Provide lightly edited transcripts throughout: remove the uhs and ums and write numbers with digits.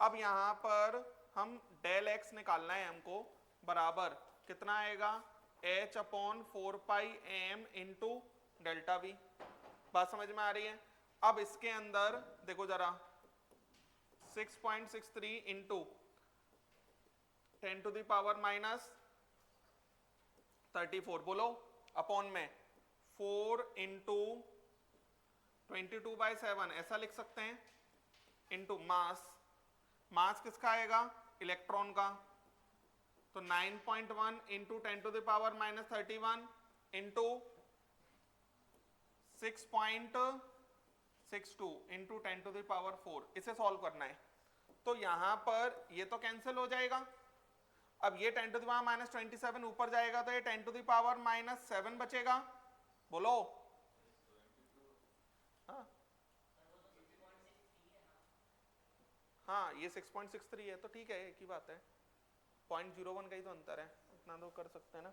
अब यहां पर हम डेल एक्स निकालना है हमको, बराबर कितना आएगा, h upon 4πm into delta we. बात समझ में आ रही है? अब इसके अंदर देखो जरा, 6.63 into 10 to the power minus 34 बोलो, अपॉन में 4 इंटू 22/7 ऐसा लिख सकते हैं, इंटू मास, मास किसका आएगा, इलेक्ट्रॉन का, तो 9.1 into 10 to the power minus 31 into 6.62 into 10 to the power 4, इसे सॉल्व करना है। तो यहां पर ये तो कैंसिल हो जाएगा, अब ये 10 टू द पावर माइनस 27 ऊपर जाएगा तो ये 10 टू द पावर माइनस 7 बचेगा, बोलो। हाँ हाँ, ये 6.63 है तो ठीक है, एक ही बात है, 0.01 का ही तो अंतर है, इतना तो कर सकते हैं ना।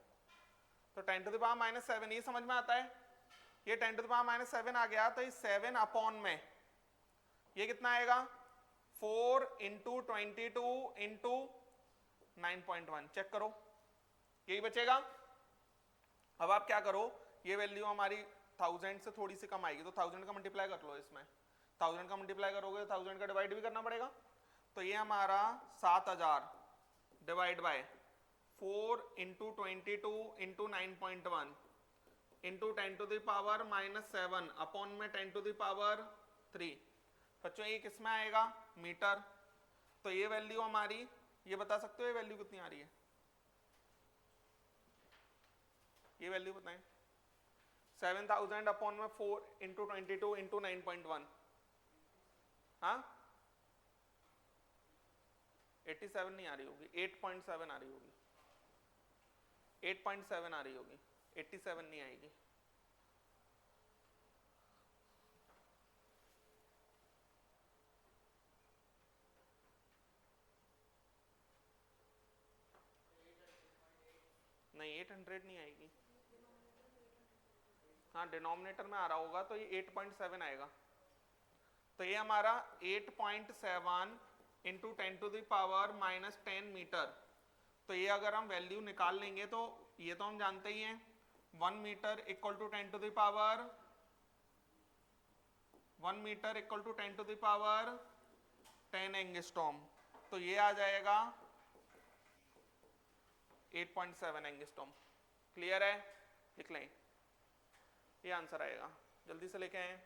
तो 10 टू द पावर माइनस 7, ये समझ में आता है, ये 10 टू द पावर माइनस 7 आ गया, तो ये 7 अपॉन में ये कितना आएगा, 4 इंटू 22 इंटू 9.1, चेक करो, यही बचेगा। अब आप क्या करो, ये वैल्यू हमारी 1000 से थोड़ी सी कम आएगी, तो 1000 का मल्टीप्लाई कर लो, इसमें 1000 का मल्टीप्लाई करोगे तो 1000 का डिवाइड भी करना पड़ेगा, तो ये हमारा 7000 divide by 4 into 22 into 9.1 into 10 to the power minus 7 upon में 10 टू द पावर 3। बच्चों ये किस में आएगा, मीटर। तो ये वैल्यू हमारी, ये बता सकते हो ये वैल्यू कितनी आ रही है, ये वैल्यू बताएं, 7000 अपॉन में 4 इंटू 22 इंटू 9.1, हाँ 87 नहीं आ रही होगी, 8.7 आ रही होगी, 8.7 आ रही होगी, 87 नहीं आएगी। नहीं 800 नहीं आएगी, हाँ डिनोमिनेटर में आ रहा होगा तो ये 8.7 आएगा। तो ये हमारा 8.7 into 10 to the power minus 10 metre. तो ये अगर हम वैल्यू निकाल लेंगे तो ये तो हम जानते ही हैं, 1 metre equal to 10 to the power 1 metre equal to 10 to the power 10 angstrom. तो ये आ जाएगा 8.7 एंगस्ट्रॉम। क्लियर है, लिख लें, ये आंसर आएगा, जल्दी से लेके आए।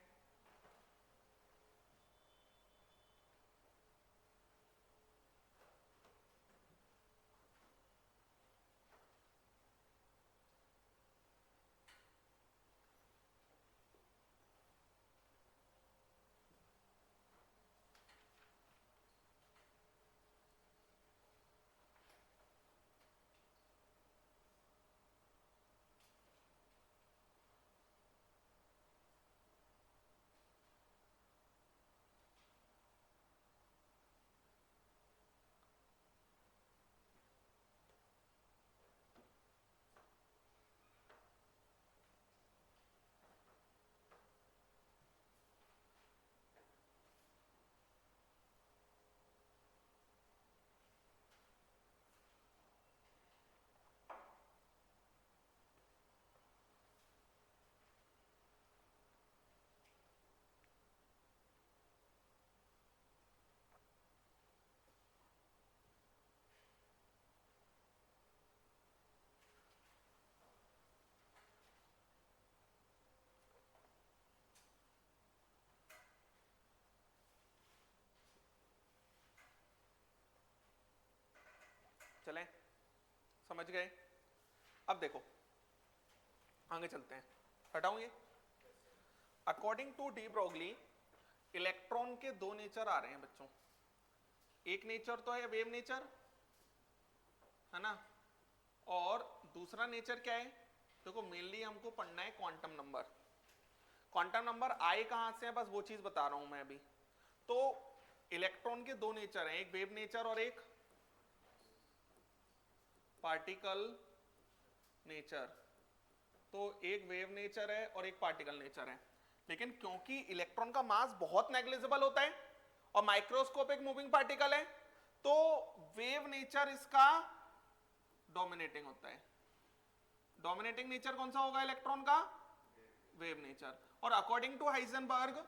चलें, समझ गए। अब देखो आगे चलते हैं, हटाऊं ये। According to de Broglie electron के दो नेचर आ रहे हैं बच्चों, एक नेचर तो है वेव नेचर, है ना, और दूसरा नेचर क्या है, देखो मेनली हमको पढ़ना है क्वांटम नंबर। क्वांटम नंबर आए कहां से है, बस वो चीज बता रहा हूं मैं अभी। तो इलेक्ट्रॉन के दो नेचर हैं, एक वेव नेचर और एक पार्टिकल नेचर। तो एक वेव नेचर है और एक पार्टिकल नेचर है, लेकिन क्योंकि इलेक्ट्रॉन का मास बहुत नेग्लिजिबल होता है और माइक्रोस्कोपिक मूविंग पार्टिकल है तो वेव नेचर इसका डोमिनेटिंग होता है। डोमिनेटिंग नेचर कौन सा होगा इलेक्ट्रॉन का? Wave nature. और अकॉर्डिंग टू हाइजेनबर्ग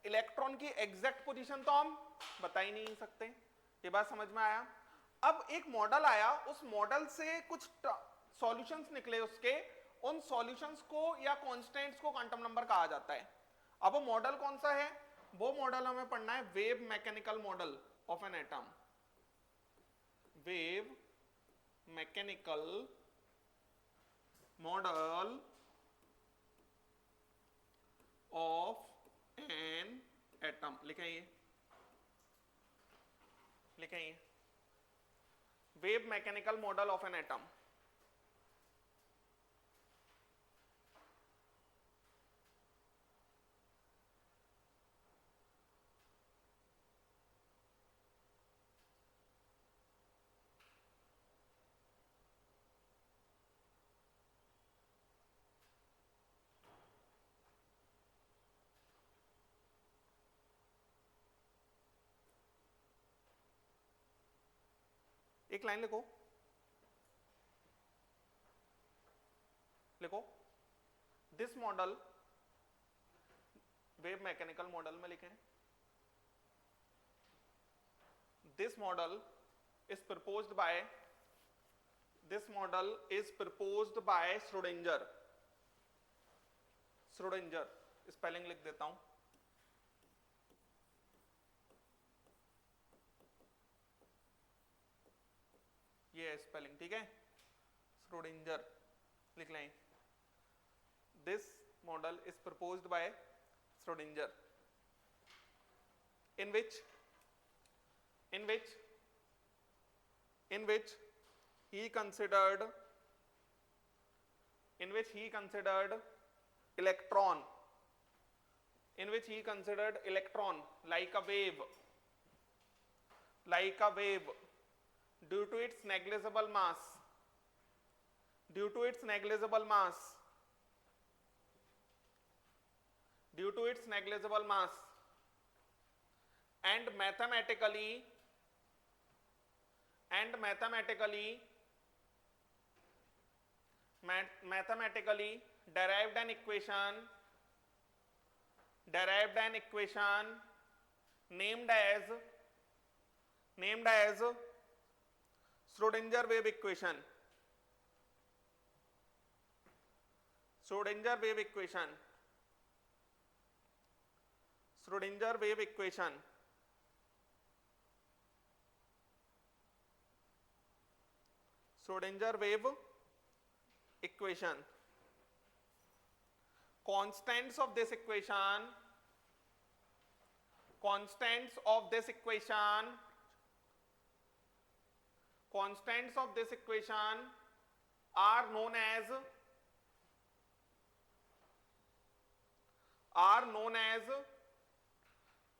इलेक्ट्रॉन की एग्जैक्ट पोजीशन तो हम बता ही नहीं सकते। ये बात समझ में आया? अब एक मॉडल आया, उस मॉडल से कुछ सॉल्यूशंस निकले, उसके उन सॉल्यूशंस को या कांस्टेंट्स को क्वांटम नंबर कहा जाता है। अब वो मॉडल कौन सा है? वो मॉडल हमें पढ़ना है wave mechanical model of an atom. Wave mechanical model of an atom. लिखें ये wave mechanical model of an atom. एक लाइन लिखो this model, wave mechanical model में लिखें this model is proposed by Schrodinger. Schrodinger spelling लिख देता हूं, ये है स्पेलिंग, ठीक है? श्रोडिंगर लिख लें। This model is proposed by Schrodinger in which he considered electron like a wave due to its negligible mass and mathematically derived an equation named as Schrodinger wave equation. Schrodinger wave equation constants of this equation are known as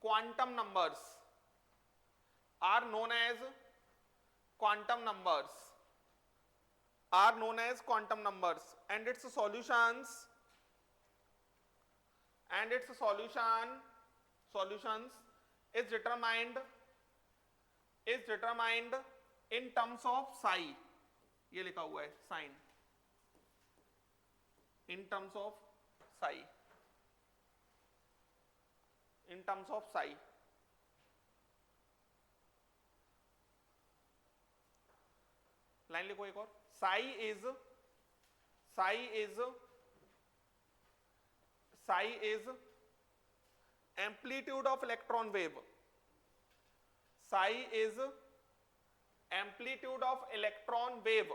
quantum numbers, and its solutions is determined in terms of psi. ये लिखा हुआ है sign, in terms of psi. Line लिखो एक और, psi is amplitude of electron wave. Psi is amplitude of electron wave.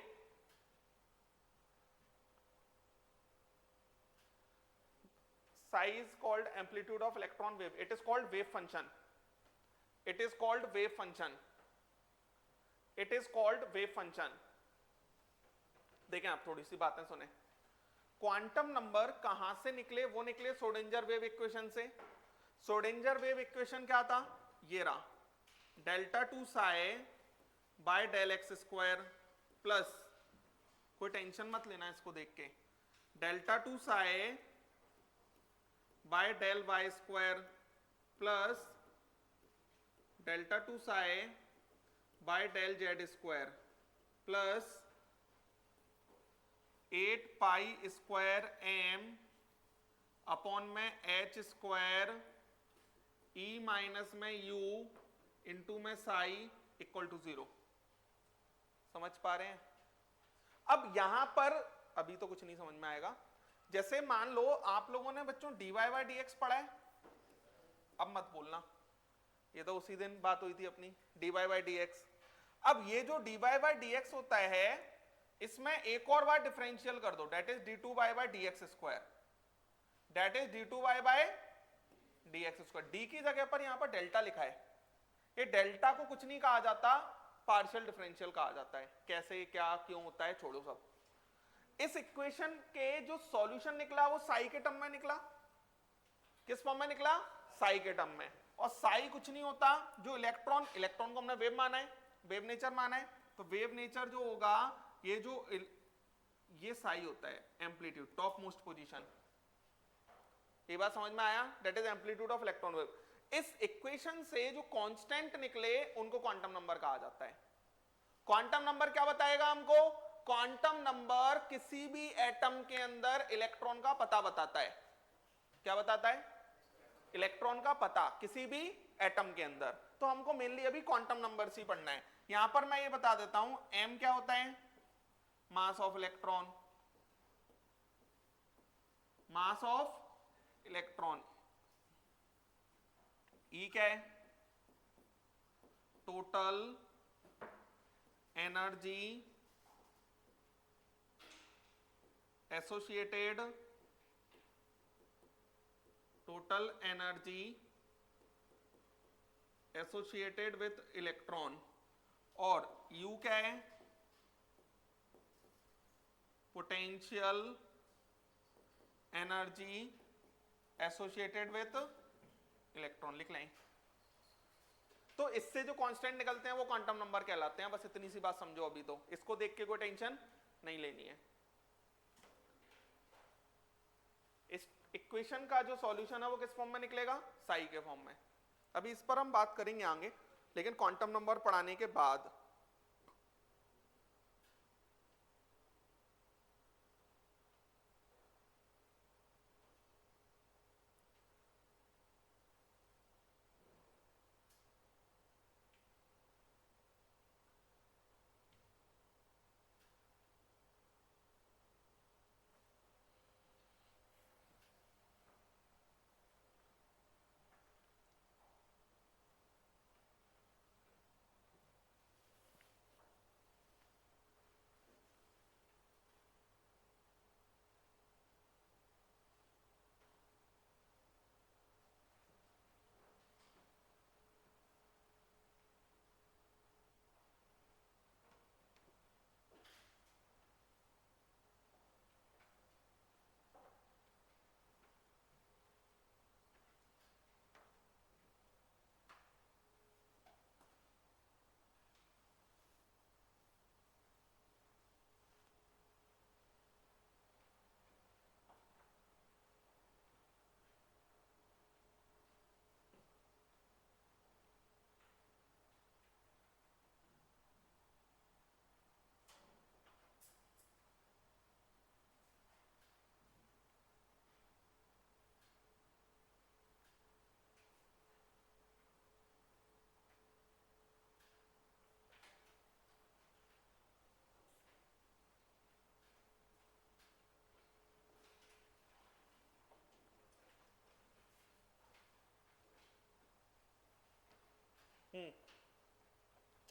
Psi is called amplitude of electron wave. It is called wave function. देखें आप, थोड़ी सी बातें सुने। क्वांटम नंबर कहां से निकले? वो निकले श्रोडिंगर वेव इक्वेशन से। श्रोडिंगर वेव इक्वेशन क्या था? ये रहा, delta 2 psi by del x square plus, कोई टेंशन मत लेना इसको देख के, delta 2 psi by del y square plus delta two psi by del z square plus 8 pi square m upon में एच स्क्वायर ई माइनस में U into में psi equal to 0। समझ पा रहे हैं? अब यहां पर अभी तो कुछ नहीं समझ में आएगा। जैसे मान लो आप लोगों ने बच्चों dy बाय dx पढ़ा है, अब मत बोलना, ये तो उसी दिन बात हुई थी अपनी dy बाय dx। अब ये जो dy बाय dx होता है इसमें एक और बार डिफरेंशियल कर दो, that is d2y by dx square, that is d2y by dx square. d की जगह पर यहां पर डेल्टा लिखा है, ये डेल्टा को कुछ नहीं कहा जाता, पार्शियल डिफरेंशियल कहा जाता है। कैसे क्या क्यों होता है छोड़ो सब। इस इक्वेशन के जो सॉल्यूशन निकला वो साई के टर्म में निकला। किस फॉर्म में निकला? साई के टर्म में। और साई कुछ नहीं होता, जो इलेक्ट्रॉन, इलेक्ट्रॉन को हमने वेव माना है, वेव नेचर माना है, तो वेव नेचर जो होगा ये जो ये साई होता है, एम्पलीट्यूड, टॉप मोस्ट पोजीशन। ये बात समझ में आया? That is amplitude of electron wave. इस इक्वेशन से जो कांस्टेंट निकले उनको क्वांटम नंबर कहा जाता है। क्वांटम नंबर क्या बताएगा हमको? क्वांटम नंबर किसी भी एटम के अंदर इलेक्ट्रॉन का पता बताता है। क्या बताता है? इलेक्ट्रॉन का पता किसी भी एटम के अंदर। तो हमको मेनली अभी क्वांटम नंबर ही पढ़ना है। यहां पर मैं ये बता देता हूं, m क्या होता है? Mass of electron, mass of electron. E क्या है? Total energy associated, total energy associated with electron. और U क्या है? Potential energy associated with electron. लिख लें। तो इससे जो कांस्टेंट निकलते हैं वो क्वांटम नंबर कहलाते हैं। बस इतनी सी बात समझो अभी, तो इसको देख के कोई टेंशन नहीं लेनी है। इस इक्वेशन का जो सॉल्यूशन है वो किस फॉर्म में निकलेगा? साई के फॉर्म में। अभी इस पर हम बात करेंगे आगे, लेकिन क्वांटम नंबर पढ़ाने के बाद।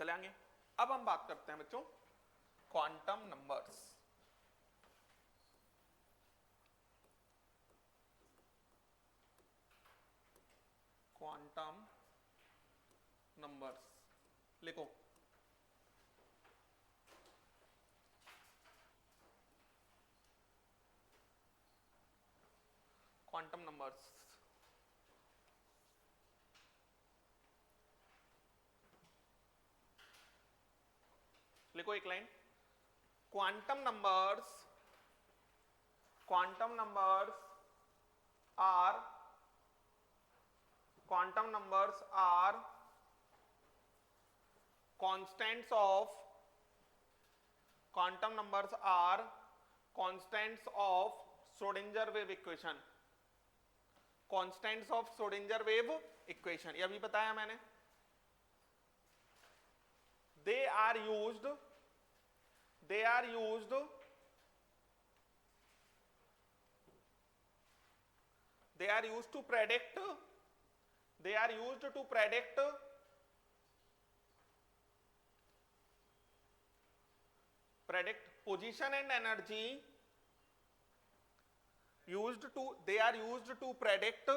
चले आगे। अब हम बात करते हैं बच्चों क्वांटम नंबर्स। क्वांटम नंबर्स लिखो। क्वांटम नंबर्स लिखो एक line. Quantum numbers are constants of quantum numbers are constants of Schrodinger wave equation. Constants of Schrodinger wave equation ये अभी बताया मैंने. They are used to predict position and energy. They are used to predict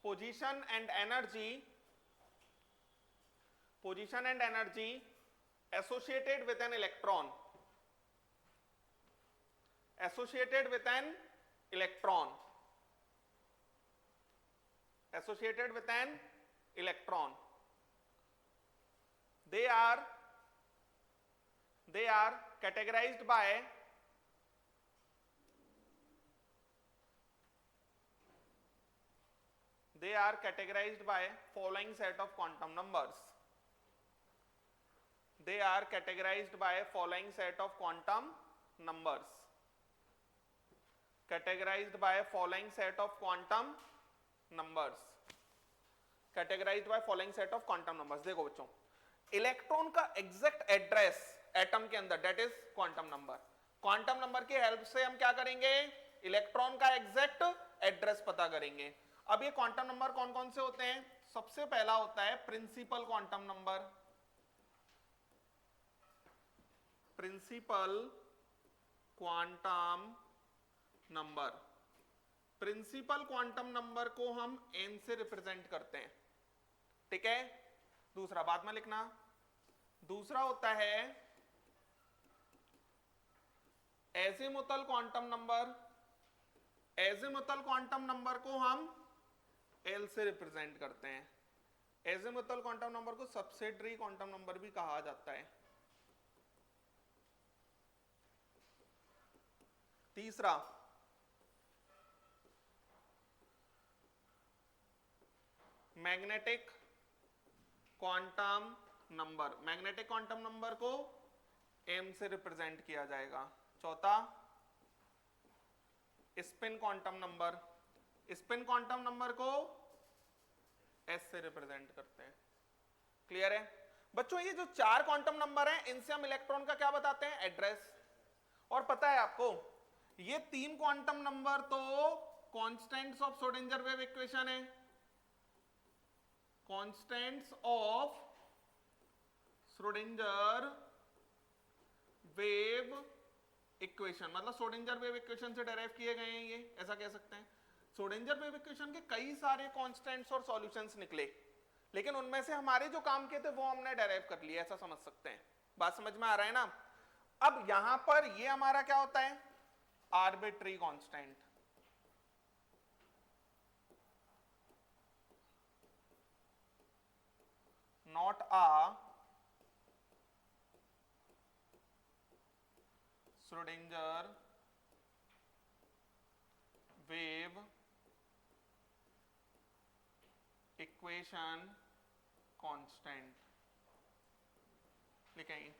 position and energy associated with an electron. They are categorized by following set of quantum numbers. देखो बच्चों, electron का exact address atom के अंदर, that is quantum number. Quantum number की help से हम क्या करेंगे? इलेक्ट्रॉन का एग्जैक्ट एड्रेस पता करेंगे. अब ये क्वांटम नंबर कौन कौन से होते हैं? सबसे पहला होता है principal quantum number. Principal quantum number को हम n से रिप्रेजेंट करते हैं. ठीक है, दूसरा बाद में लिखना. दूसरा होता है एजिमुथल क्वांटम नंबर को हम L से रिप्रेजेंट करते हैं. एजिमुथल क्वांटम नंबर को सब्सिडियरी क्वांटम नंबर भी कहा जाता है. तीसरा मैग्नेटिक क्वांटम नंबर को m से रिप्रेजेंट किया जाएगा. चौथा स्पिन क्वांटम नंबर को s से रिप्रेजेंट करते हैं. क्लियर है बच्चों? ये जो चार क्वांटम नंबर हैं, इनसे हम इलेक्ट्रॉन का क्या बताते हैं? एड्रेस. और पता है आपको, ये तीन क्वांटम नंबर तो constants of Schrodinger wave equation है. Constants of Schrodinger wave equation, मतलब श्रोडिंगर वेव इक्वेशन से डेराइव किए गए हैं ये, ऐसा कह सकते हैं. श्रोडिंगर वेव इक्वेशन के कई सारे कांस्टेंट्स और सॉल्यूशंस निकले, लेकिन उनमें से हमारे जो काम किए थे वो हमने डेराइव कर लिए, ऐसा समझ सकते हैं. बात समझ में आ रहा है ना? अब यहां पर ये हमारा क्या होता है? Arbitrary constant. Not a Schrodinger wave equation constant. लिखेंगे.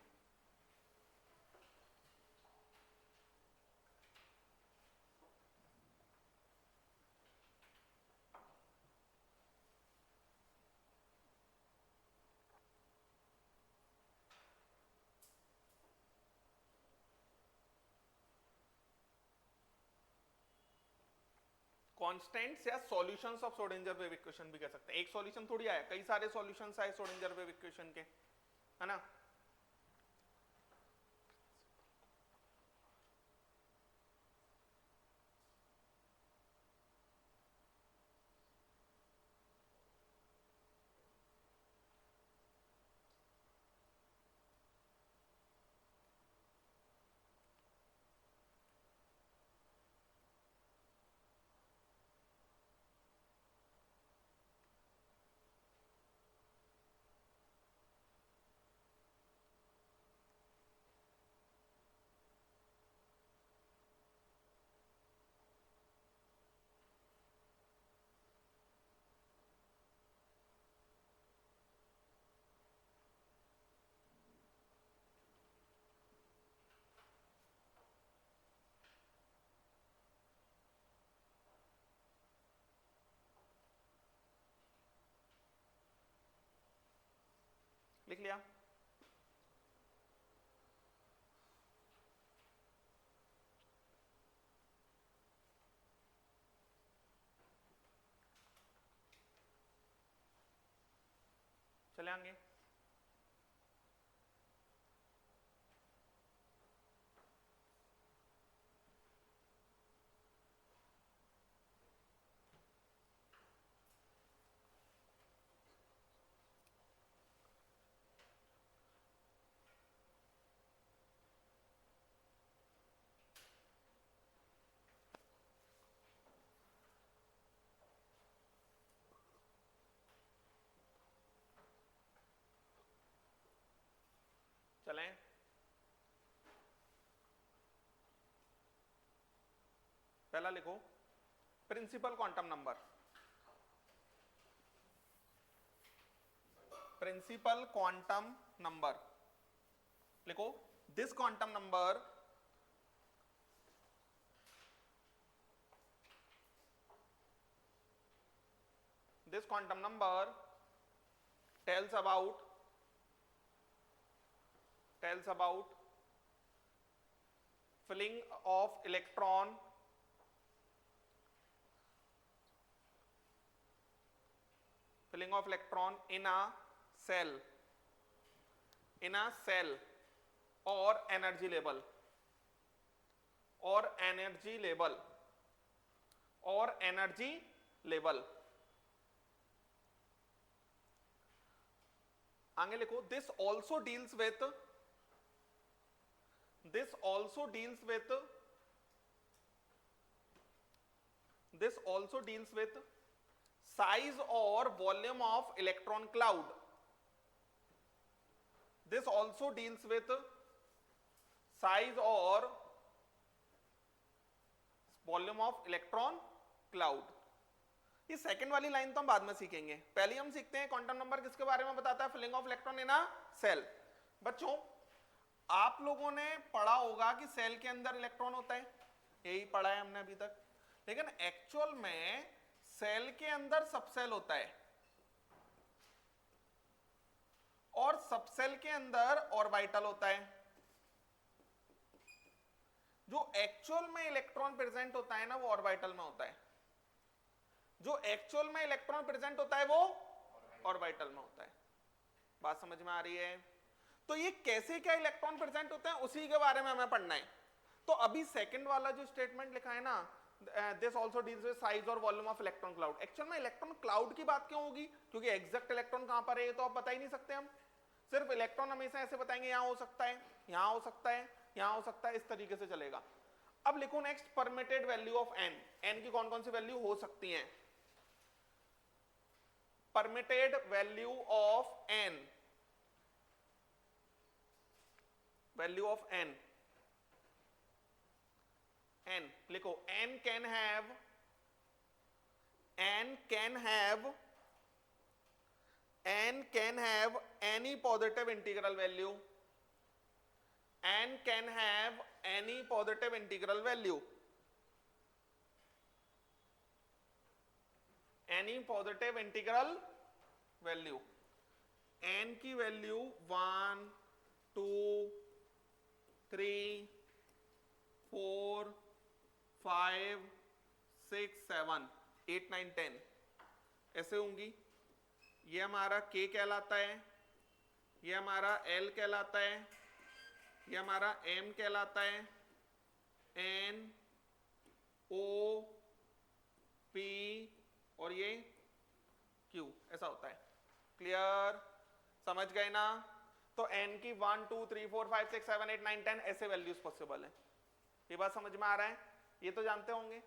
कॉन्स्टेंट्स या solutions of Schrodinger wave equation भी कह सकते हैं. एक सॉल्यूशन थोड़ी आया, कई सारे सॉल्यूशंस आए श्रोडिंगर वेव इक्वेशन के, है ना? लिख लिया। चले आगे। चलें, पहला लिखो principal quantum number. Principal quantum number लिखो, this quantum number tells about filling of electron in a cell or energy level आगे लिखो, this also deals with size or volume of electron cloud. This also deals with size or volume of electron cloud. ये second वाली line तो हम बाद में सीखेंगे, पहले हम सीखते हैं क्वांटम नंबर किसके बारे में बताता है, filling of electron in a shell. बच्चों आप लोगों ने पढ़ा होगा कि सेल के अंदर इलेक्ट्रॉन होता है, यही पढ़ा है हमने अभी तक, लेकिन एक्चुअल में सेल के अंदर सबसेल होता है और सबसेल के अंदर ऑर्बिटल होता है। जो एक्चुअल में इलेक्ट्रॉन प्रेजेंट होता है ना वो ऑर्बिटल में होता है, जो एक्चुअल में इलेक्ट्रॉन प्रेजेंट होता है वो ऑर्बिटल में होता है। बात समझ में आ रही है? तो ये कैसे क्या इलेक्ट्रॉन प्रेजेंट होते हैं उसी के बारे में हमें पढ़ना है। तो अभी सेकंड वाला जो स्टेटमेंट लिखा है ना, this also deals with size और volume of electron cloud, actual में इलेक्ट्रॉन क्लाउड की बात क्यों होगी, क्योंकि एग्जैक्ट इलेक्ट्रॉन कहां पर है ये तो आप बता ही नहीं सकते। हम सिर्फ इलेक्ट्रॉन हमेशा ऐसे बताएंगे यहां हो सकता है, यहां हो सकता है, यहां हो सकता है, इस तरीके से चलेगा। अब लिखो next, permitted value of n. N की कौन कौन सी वैल्यू हो सकती हैं? Permitted value of n, value of n, n लिखो, n can have any positive integral value, n can have any positive integral value, any positive integral value, n की value 1 2 3 4 5 6 7 8 9 10 ऐसे होंगी। ये हमारा k कहलाता है, ये हमारा l कहलाता है, ये हमारा m कहलाता है, n o p और ये q ऐसा होता है। क्लियर? समझ गए ना? तो n की 1 2 3 4 5 6 7 8 9 10 ऐसे वैल्यूज पॉसिबल है। ये बात समझ में आ रहा है? ये तो जानते होंगे,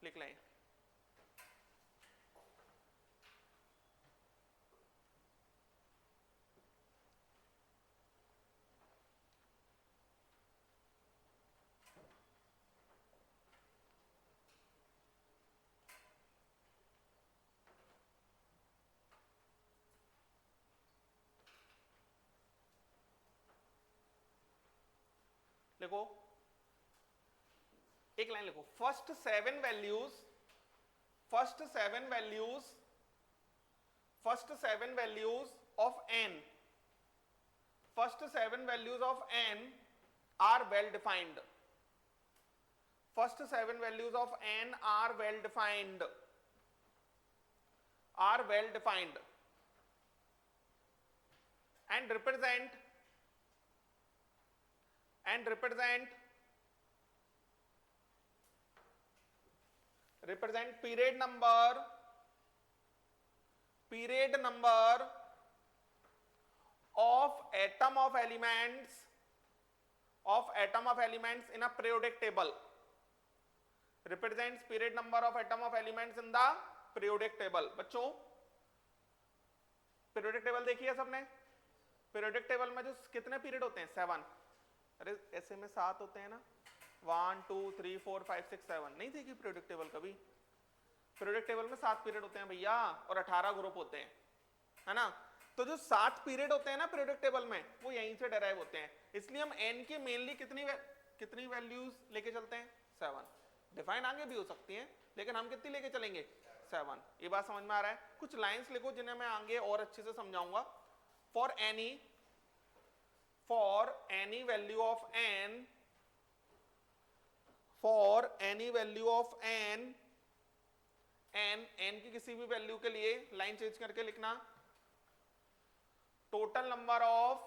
लिख लें। लिखो, एक लाइन लिखो, first seven values of n first 7 values of n are well defined. First 7 values of n are well defined. Are well defined and represent period number of atom of elements in a periodic table. Represents period number of atom of elements in the periodic table. बच्चों periodic table देखी है सबने? periodic table में जो कितने period होते हैं? 7. अरे ऐसे में 7 होते हैं ना, 1 2 3 4 5 6 7. नहीं देखी periodic table कभी? periodic table में 7 पीरियड होते हैं भैया, और 18 ग्रुप होते हैं, है ना? तो जो 7 पीरियड होते हैं ना periodic table में, वो यहीं से derive होते हैं. इसलिए हम n की मेनली कितनी वैल्यूज लेके चलते हैं? 7. डिफाइन आगे भी हो सकती हैं, लेकिन हम कितनी लेके चलेंगे? 7. ये बात समझ में आ रहा है? कुछ लाइंस लिखो जिन्हें मैं आगे और अच्छे से समझाऊंगा. For any value of n, for any value of n की किसी भी वैल्यू के लिए लाइन चेंज करके लिखना, total number of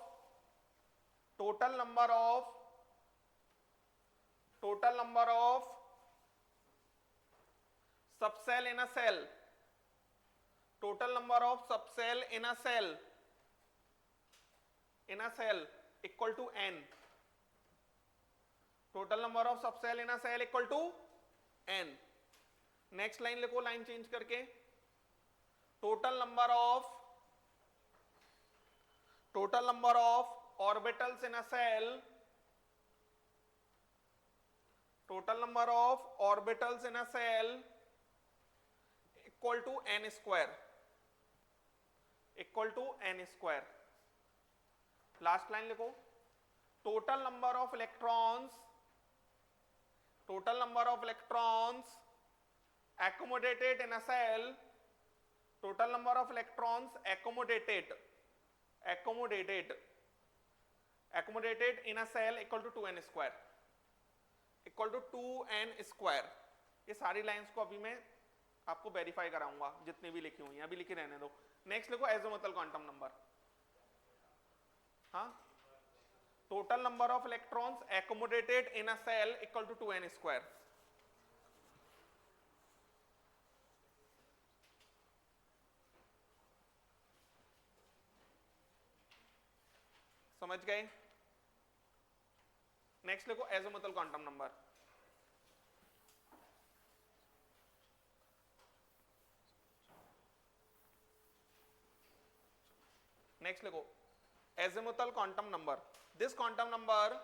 subcell in a cell, total number of subcell in a cell equal to n. total number of subcell in a cell equal to n. next line लिखो line change करके, total number of orbitals in a cell, total number of orbitals in a cell equal to n square. Last line लिखो, total number of electrons accommodated in a cell, total number of electrons accommodated in a cell equal to 2n square. ये सारी lines को अभी मैं आपको verify कराऊंगा, जितनी भी लिखी हुई हैं अभी लिखी रहने दो. नेक्स्ट लिखो एजिमुथल क्वांटम नंबर. हाँ, total number of electrons accommodated in a shell equal to 2n square. समझ गए? नेक्स्ट लिखो एजिमुथल क्वांटम नंबर. नेक्स्ट लिखो azimuthal quantum number. This quantum number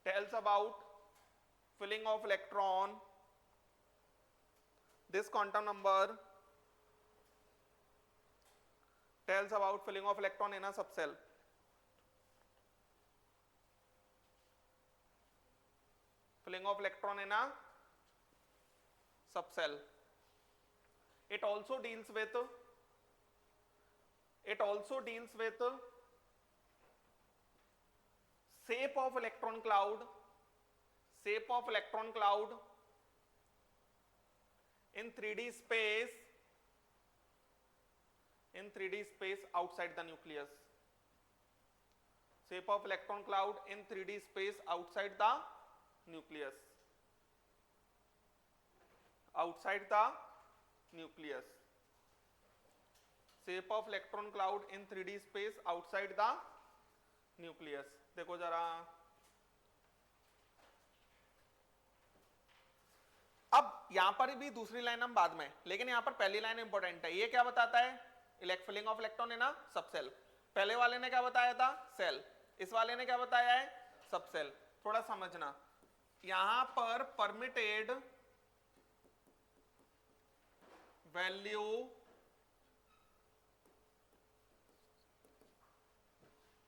tells about filling of electron. This quantum number tells about filling of electron in a subcell. Filling of electron in a subcell. It also deals with shape of electron cloud in 3D space outside the nucleus. Shape of electron cloud in 3D space outside the nucleus. Shape of electron cloud in 3D space outside the nucleus. देखो जरा, अब यहां पर भी दूसरी line हम बाद में, लेकिन यहां पर पहली लाइन इंपॉर्टेंट है. ये क्या बताता है? Filling of electron in a subshell. पहले वाले ने क्या बताया था? सेल. इस वाले ने क्या बताया है? सबसेल. थोड़ा समझना, यहां पर permitted value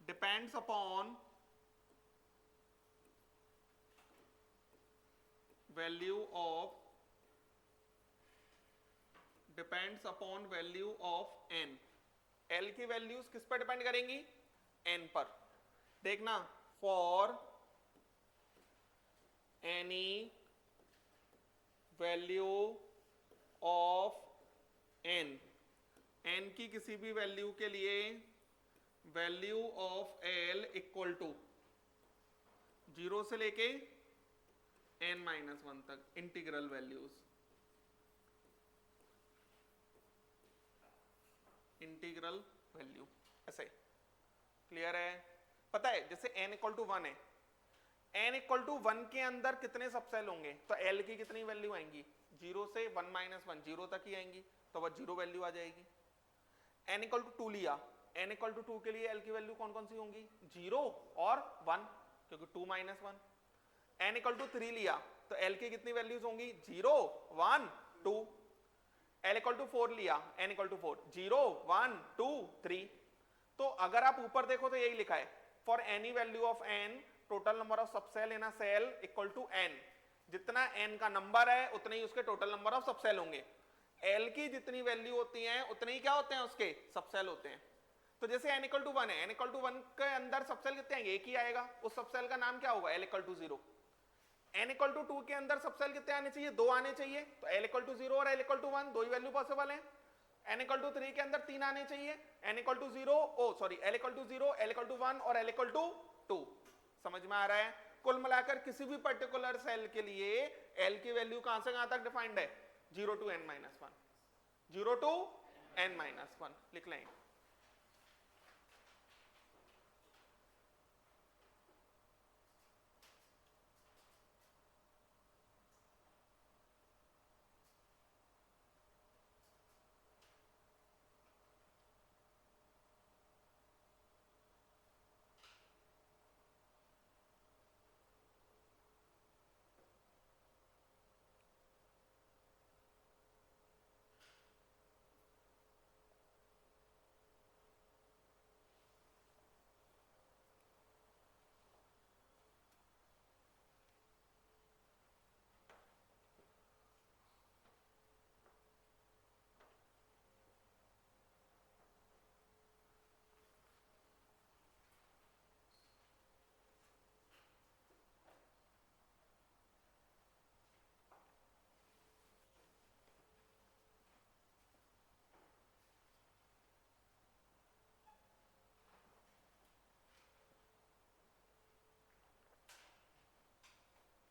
depends upon value of depends upon value of n. L की वैल्यूज किस पर डिपेंड करेंगी? एन पर। देखना, for any value of n, n की किसी भी वैल्यू के लिए value of l equal to 0 से लेके n-1 तक इंटीग्रल वैल्यूज, इंटीग्रल वैल्यू ऐसे। क्लियर है? पता है जैसे n इक्वल टू 1 है, n इक्वल टू 1 के अंदर कितने सबसेल होंगे? तो l की कितनी वैल्यू आएंगी? 0 से 1-1 0 तक ही आएंगी, तो वह 0 वैल्यू आ जाएगी। n इक्वल टू 2 लिया, n इक्वल टू 2 के लिए l की वैल्यू कौन कौन सी होंगी? 0 और 1, क्योंकि 2-1। n इक्वल टू 3 लिया तो l की कितनी वैल्यूज होंगी? 0 1 2। l इक्वल टू 4 लिया, n इक्वल टू 4, 0 1 2 3। तो अगर आप ऊपर देखो तो यही लिखा है, for any value of n total number of subshell in a shell equal to n। जितना n का नंबर है उतने ही उसके टोटल नंबर ऑफ सबसेल होंगे। l की जितनी वैल्यू होती है उतने ही क्या होते हैं? उसके सबसेल होते हैं। तो जैसे n इक्वल टू 1 है, n इक्वल टू 1 के अंदर सबसेल कितने आएंगे? एक ही आएगा। उस सबसेल का नाम क्या होगा? l equal to 0। n equal to 2 के अंदर सबसेल कितने आने चाहिए? 2 आने चाहिए, तो l इक्वल टू 0 और l इक्वल टू 1 दो ही वैल्यू पॉसिबल है। n इक्वल टू 3 के अंदर 3 आने चाहिए, n equal to 0 l equal to 0, l equal to 1 और l इक्वल टू 2। समझ में आ रहा है? कुल मिलाकर किसी भी पर्टिकुलर सेल के लिए l की वैल्यू कहां से कहां तक डिफाइंड है? 0 to n-1, 0 to n-1 लिख लें।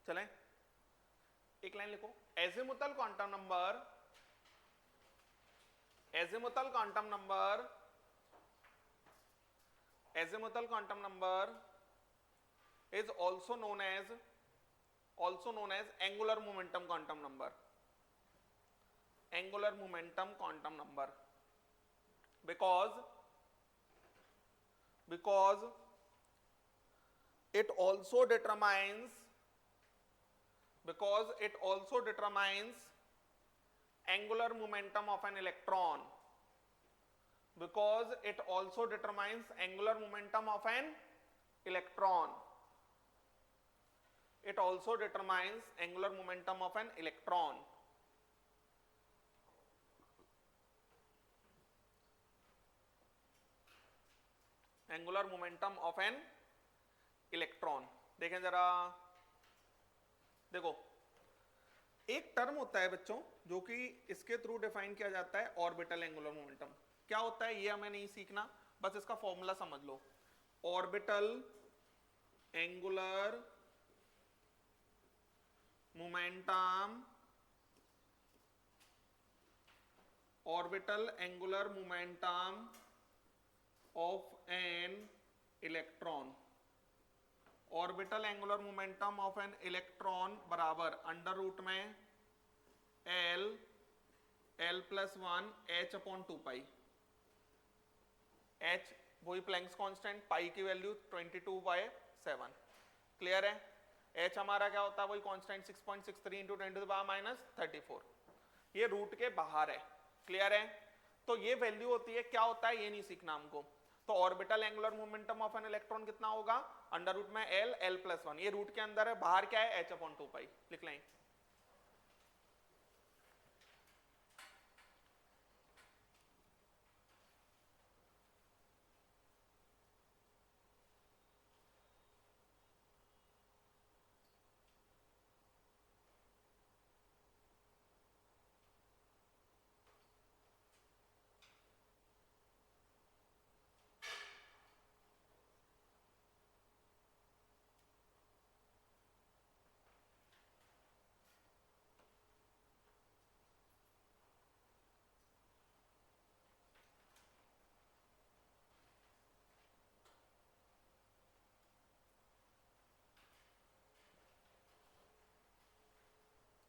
चलें, एक लाइन लिखो, azimuthal quantum number, azimuthal quantum number, azimuthal quantum number is also known as angular momentum quantum number, angular momentum quantum number, because it also determines angular momentum of an electron, because it also determines angular momentum of an electron, it also determines angular momentum of an electron। angular momentum of an electron। देखें जरा, देखो एक term होता है बच्चों जो कि इसके थ्रू डिफाइन किया जाता है, ऑर्बिटल एंगुलर मोमेंटम। क्या होता है ये हमें नहीं सीखना, बस इसका फॉर्मूला समझ लो। Orbital angular momentum, orbital angular momentum of an electron, orbital angular momentum of an electron बराबर अंडर रूट में l plus 1 h upon 2 pi. h वही प्लैंक्स कांस्टेंट, पाई की वैल्यू 22/7। क्लियर है? h हमारा क्या होता है? वही कांस्टेंट 6.63 इंटू 10⁻34। ये रूट के बाहर है। क्लियर है? तो ये वैल्यू होती है, क्या होता है ये नहीं सीखना हमको। तो orbital angular momentum of an electron कितना होगा? अंडर रूट में l प्लस 1। ये रूट के अंदर है, बाहर क्या है? h upon 2 pi. लिख लें।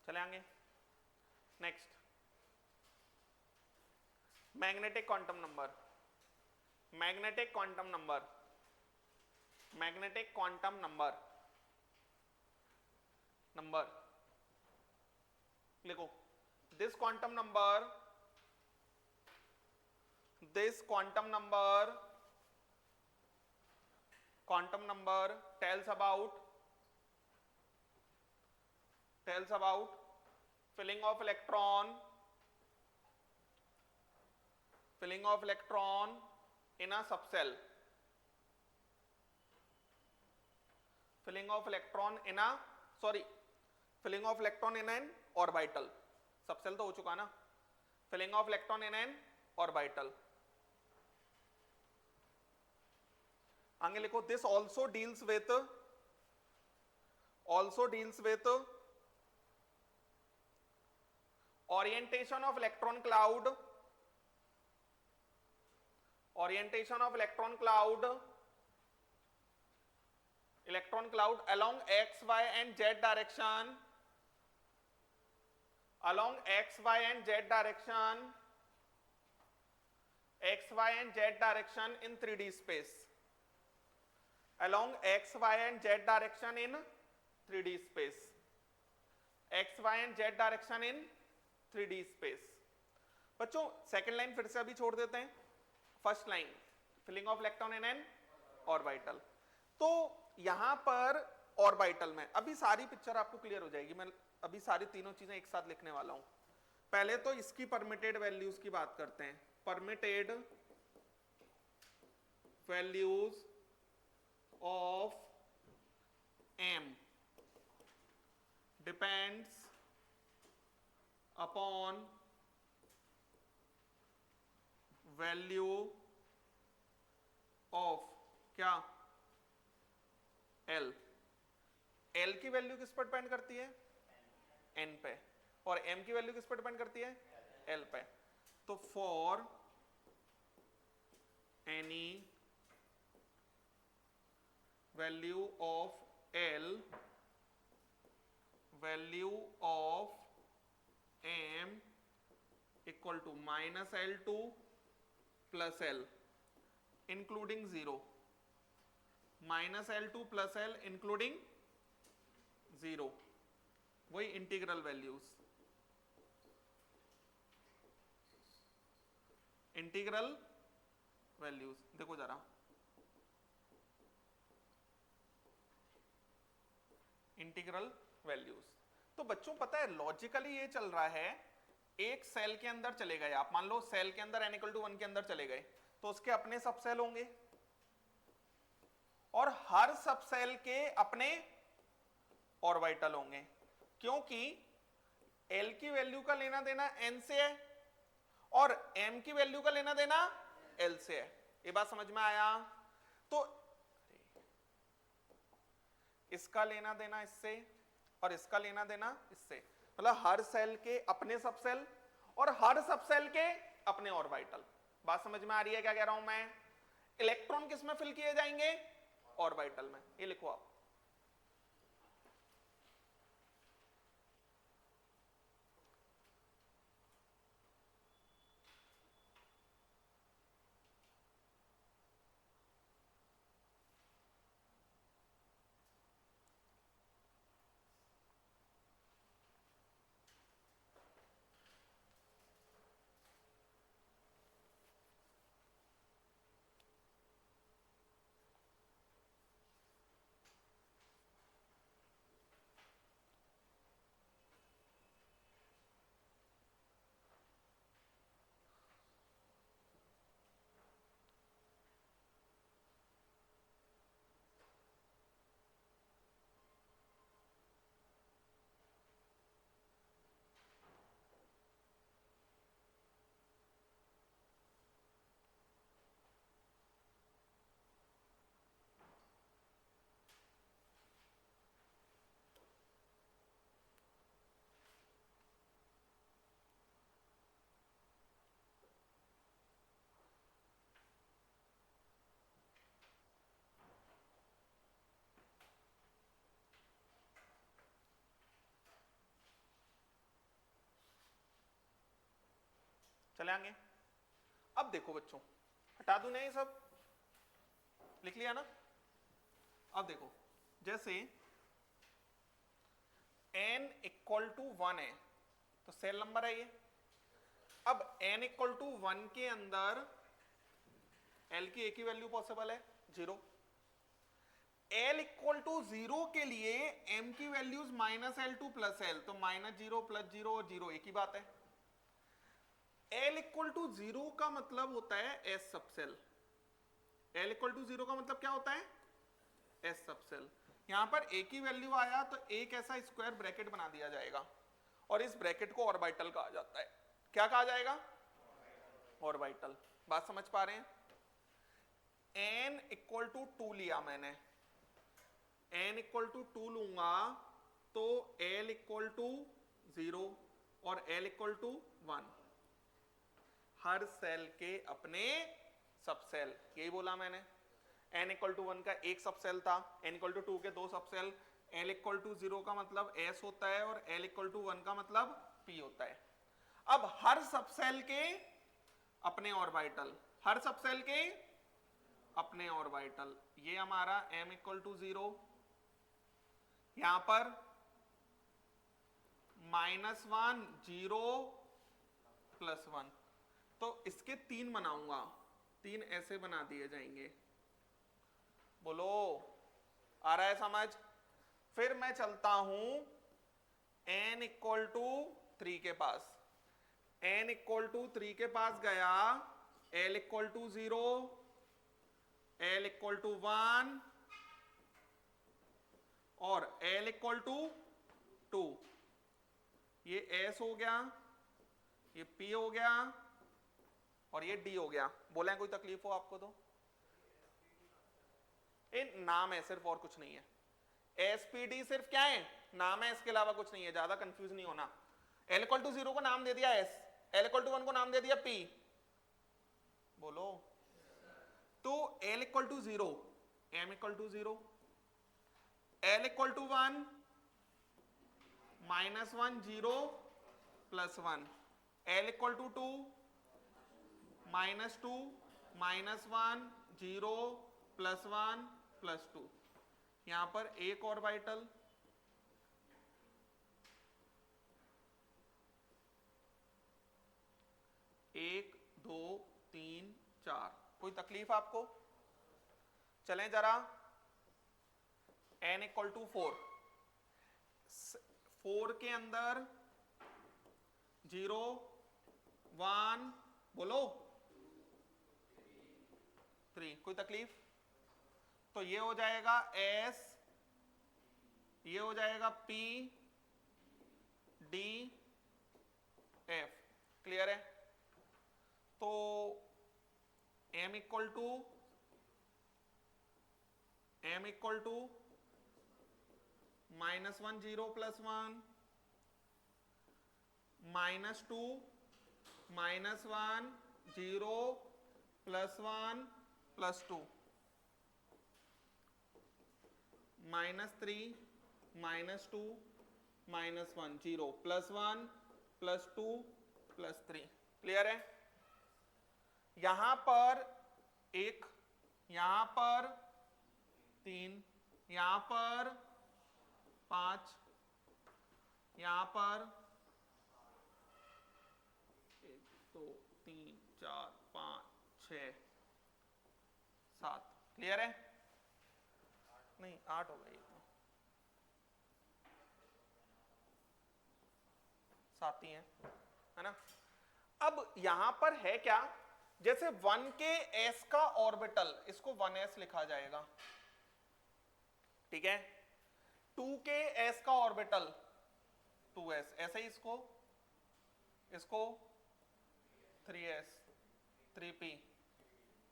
चले आगे next, magnetic quantum number, magnetic quantum number, magnetic quantum number, number लिखो, this quantum number, this quantum number tells about filling of electron in a subcell, filling of electron in an orbital, subcell तो हो चुका ना, filling of electron in an orbital. आगे लिखो, this also deals with orientation of electron cloud along x, y and z direction, in 3D space, along x, y and z direction in 3D space, x, y and z direction in 3D space. बच्चों second line फिर से अभी छोड़ देते हैं, first line filling of electron in an orbital. तो यहां पर ऑर्बिटल में अभी सारी पिक्चर आपको क्लियर हो जाएगी, मैं अभी सारी तीनों चीजें एक साथ लिखने वाला हूं. पहले तो इसकी परमिटेड वैल्यूज की बात करते हैं, permitted values of m depends upon value of क्या l. l की वैल्यू किस पर डिपेंड करती है, n पे, और m की वैल्यू किस पर डिपेंड करती है, l पे. तो for any value of l, value of m equal to minus L2 plus L including 0, minus L2 plus L including 0, वही इंटीग्रल वैल्यूज, इंटीग्रल वैल्यूज देखो जरा, इंटीग्रल वैल्यूज. तो बच्चों पता है लॉजिकली ये चल रहा है, एक सेल के अंदर चले गए आप, मान लो सेल के अंदर n = 1 के अंदर चले गए, तो उसके अपने सबसेल होंगे और हर सबसेल के अपने ऑर्बिटल होंगे, क्योंकि l की वैल्यू का लेना देना n से है और m की वैल्यू का लेना देना l से है. ये बात समझ में आया? तो इसका लेना देना इससे और इसका लेना देना इससे, मतलब हर सेल के अपने सबसेल और हर सबसेल के अपने ऑर्बिटल. बात समझ में आ रही है क्या कह रहा हूं मैं? इलेक्ट्रॉन किस में फिल किए जाएंगे, ऑर्बिटल में. ये लिखो आप, चले आगे। अब देखो बच्चों, हटा दूं नहीं सब, लिख लिया ना। अब देखो, जैसे n इक्वल टू 1 है तो सेल नंबर है ये। अब n इक्वल टू 1 के अंदर l की एक ही वैल्यू पॉसिबल है, 0। l इक्वल टू 0 के लिए m की वैल्यूज -l2 प्लस l, तो -0 प्लस 0 और 0 एक ही बात है। l इक्वल टू 0 का मतलब होता है s subshell. l equal to 0 का मतलब क्या होता है? s subshell. यहां पर एक ही वैल्यू आया तो एक ऐसा स्क्वायर ब्रैकेट बना दिया जाएगा और इस ब्रैकेट को ऑर्बिटल कहा जाता है। क्या कहा जाएगा? ऑर्बिटल। बात समझ पा रहे हैं? n इक्वल टू 2 लिया मैंने, n इक्वल टू 2 लूंगा तो l इक्वल टू 0 और l इक्वल टू 1। हर सेल के अपने सबसेल, यही बोला मैंने। n इक्वल टू 1 का एक सबसेल था, n इक्वल टू 2 के दो सबसेल। l इक्वल टू 0 का मतलब s होता है और l इक्वल टू 1 का मतलब p होता है। अब हर सबसेल के अपने ऑर्बिटल, हर सबसेल के अपने ऑर्बिटल। ये हमारा m इक्वल टू 0, यहां पर -1 0 +1, तो इसके 3 बनाऊंगा, 3 ऐसे बना दिए जाएंगे। बोलो आ रहा है समझ? फिर मैं चलता हूं n इक्वल टू 3 के पास। n इक्वल टू 3 के पास गया, l equal to 0, l equal to 1 और l इक्वल टू 2। ये s हो गया, ये p हो गया और ये d हो गया। बोले कोई तकलीफ हो आपको तो? नाम है सिर्फ, और कुछ नहीं है। SPD सिर्फ क्या है? नाम है, इसके अलावा कुछ नहीं है। ज्यादा कंफ्यूज नहीं होना। l इक्वल टू 0 को नाम दे दिया s, l इक्वल टू 1 को नाम दे दिया p। बोलो। तो l equal to 0, m equal to 0, l equal to 1, -1 0 +1, l equal to 2, -2 -1 0 +1 +2। यहां पर एक ऑर्बिटल, एक 2 3 4। कोई तकलीफ आपको? चलें जरा। n इक्वल टू 4, 4 के अंदर 0 1, बोलो 3। कोई तकलीफ? तो ये हो जाएगा s, ये हो जाएगा p d f। क्लियर है? तो m इक्वल टू -1 0 +1, -2 -1 0 +1 +2, -3 -2 -1 0 +1 +2 +3। क्लियर है? यहां पर 1, यहां पर 3, यहां पर 5, यहां पर 1 2 3 4 5 6 7। क्लियर है? नहीं 8 हो गई, 7 ही है ना? अब यहां पर है क्या? जैसे 1 के s का ऑर्बिटल, इसको 1s लिखा जाएगा, ठीक है? 2 के s का ऑर्बिटल 2s, ऐसे ही इसको 3s 3p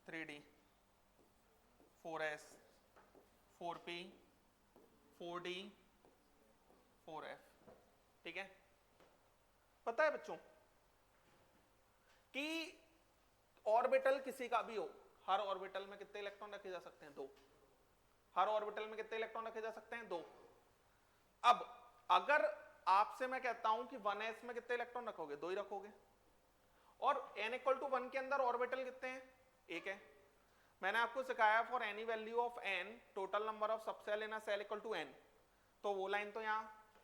3d 4s 4p 4d 4f। ठीक है? पता है बच्चों कि ऑर्बिटल किसी का भी हो, हर ऑर्बिटल में कितने इलेक्ट्रॉन रखे जा सकते हैं? 2। हर ऑर्बिटल में कितने इलेक्ट्रॉन रखे जा सकते हैं? 2। अब अगर आपसे मैं कहता हूं कि 1s में कितने इलेक्ट्रॉन रखोगे? 2 ही रखोगे। और n इक्वल टू 1 के अंदर ऑर्बिटल कितने हैं? एक है। मैंने आपको सिखाया for any value of n total number of subshell in a shell equal to n, तो वो लाइन तो यहाँ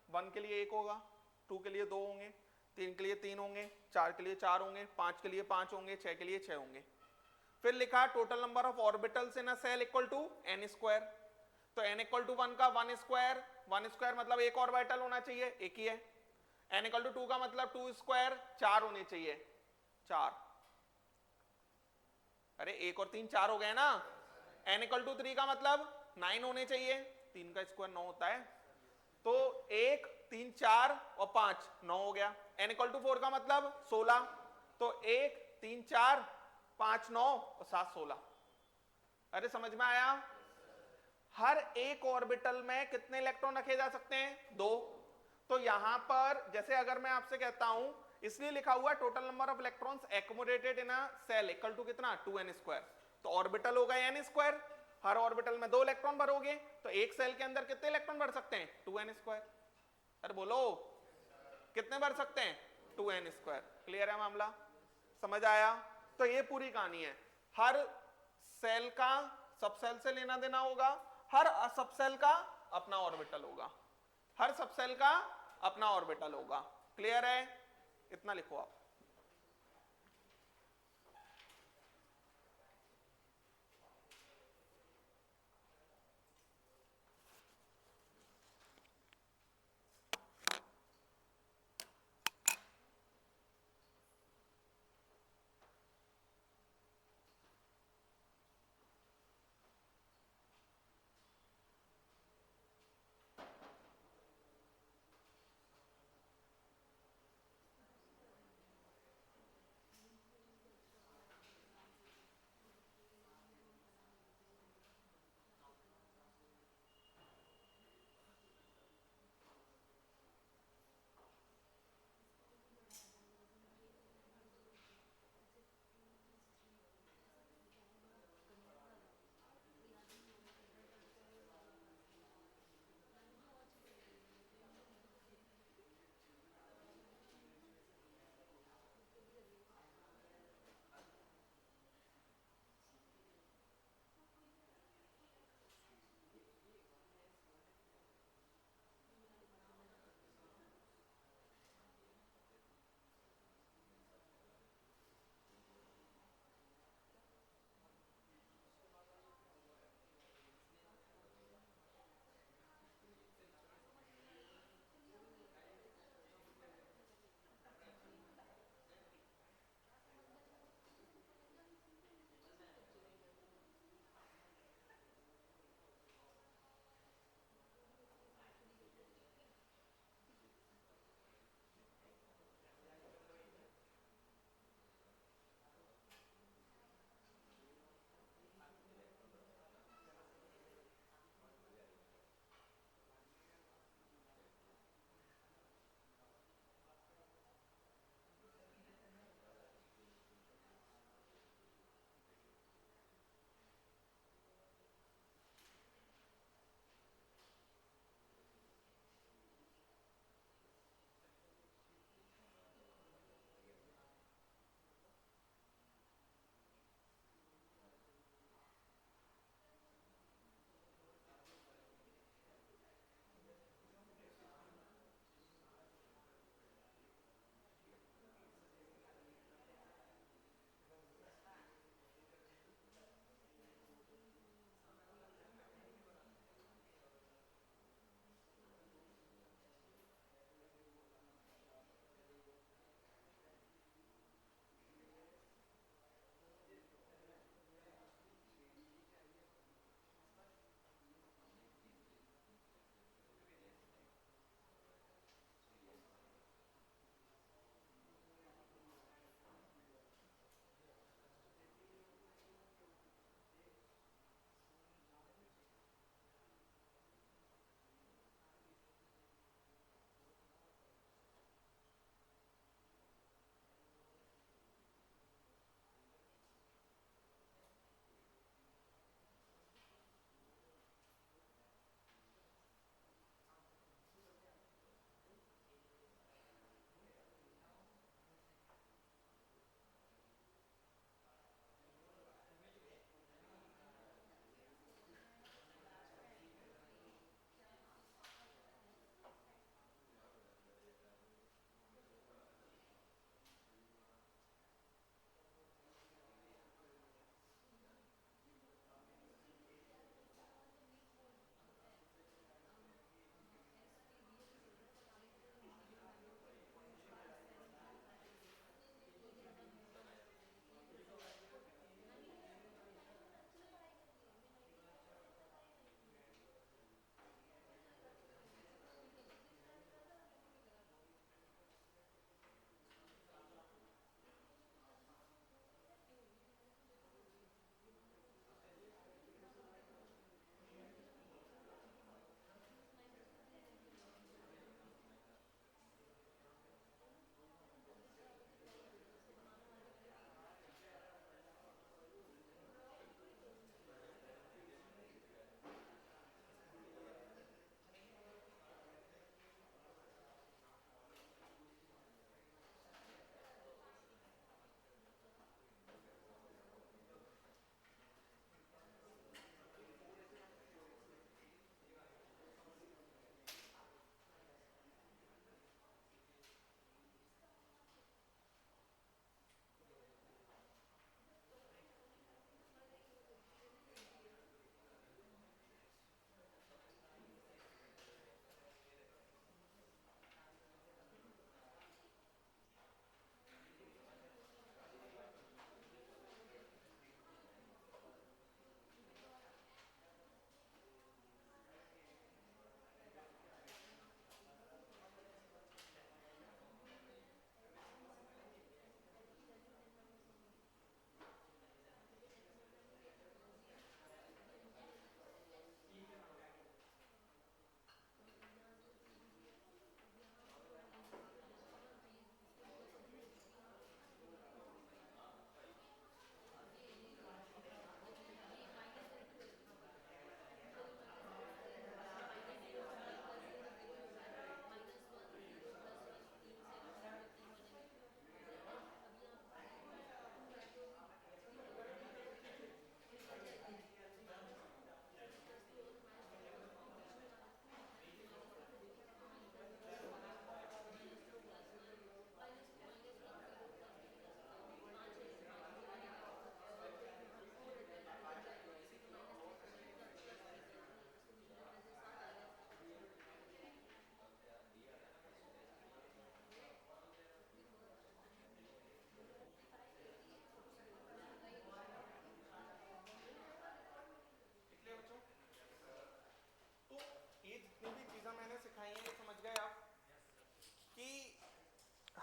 1 के लिए 1 होगा, 2 के लिए 2 होंगे, 3 के लिए 3 होंगे, 4 के लिए 4 होंगे, 5 के लिए 5 होंगे, 6 के लिए 6 होंगे। फिर लिखा total number of orbitals in a shell equal to n square, तो n इक्वल टू 1 का 1 स्क्वायर, 1 स्क्वायर मतलब एक ऑर्बिटल होना चाहिए, एक ही है। n इक्वल टू 2 का मतलब 2 स्क्वायर, 4 होने चाहिए, 4। अरे 1 और 3 4 हो गए ना। n इक्वल टू 3 का मतलब 9 होने चाहिए, 3 का स्क्वायर 9 होता है, तो 1 3 4 और 5 9 हो गया। n इक्वल टू 4 का मतलब 16, तो 1 3 4 5 9 और 7 16। अरे समझ में आया? हर एक ऑर्बिटल में कितने इलेक्ट्रॉन रखे जा सकते हैं? 2। तो यहां पर जैसे अगर मैं आपसे कहता हूं, इसलिए लिखा हुआ total number of electrons accumulated in a shell equal to कितना? 2n square. तो ऑर्बिटल होगा n स्क्वायर, हर ऑर्बिटल में 2 इलेक्ट्रॉन भरोगे, तो एक सेल के अंदर कितने इलेक्ट्रॉन भर सकते हैं? 2n square. अरे बोलो कितने भर सकते हैं? 2n square. क्लियर है मामला? समझ आया? तो ये पूरी कहानी है। हर सेल का सबसेल से लेना देना होगा, हर सबसेल का अपना ऑर्बिटल होगा, हर सबसेल का अपना ऑर्बिटल होगा। क्लियर है? इतना लिखो आप।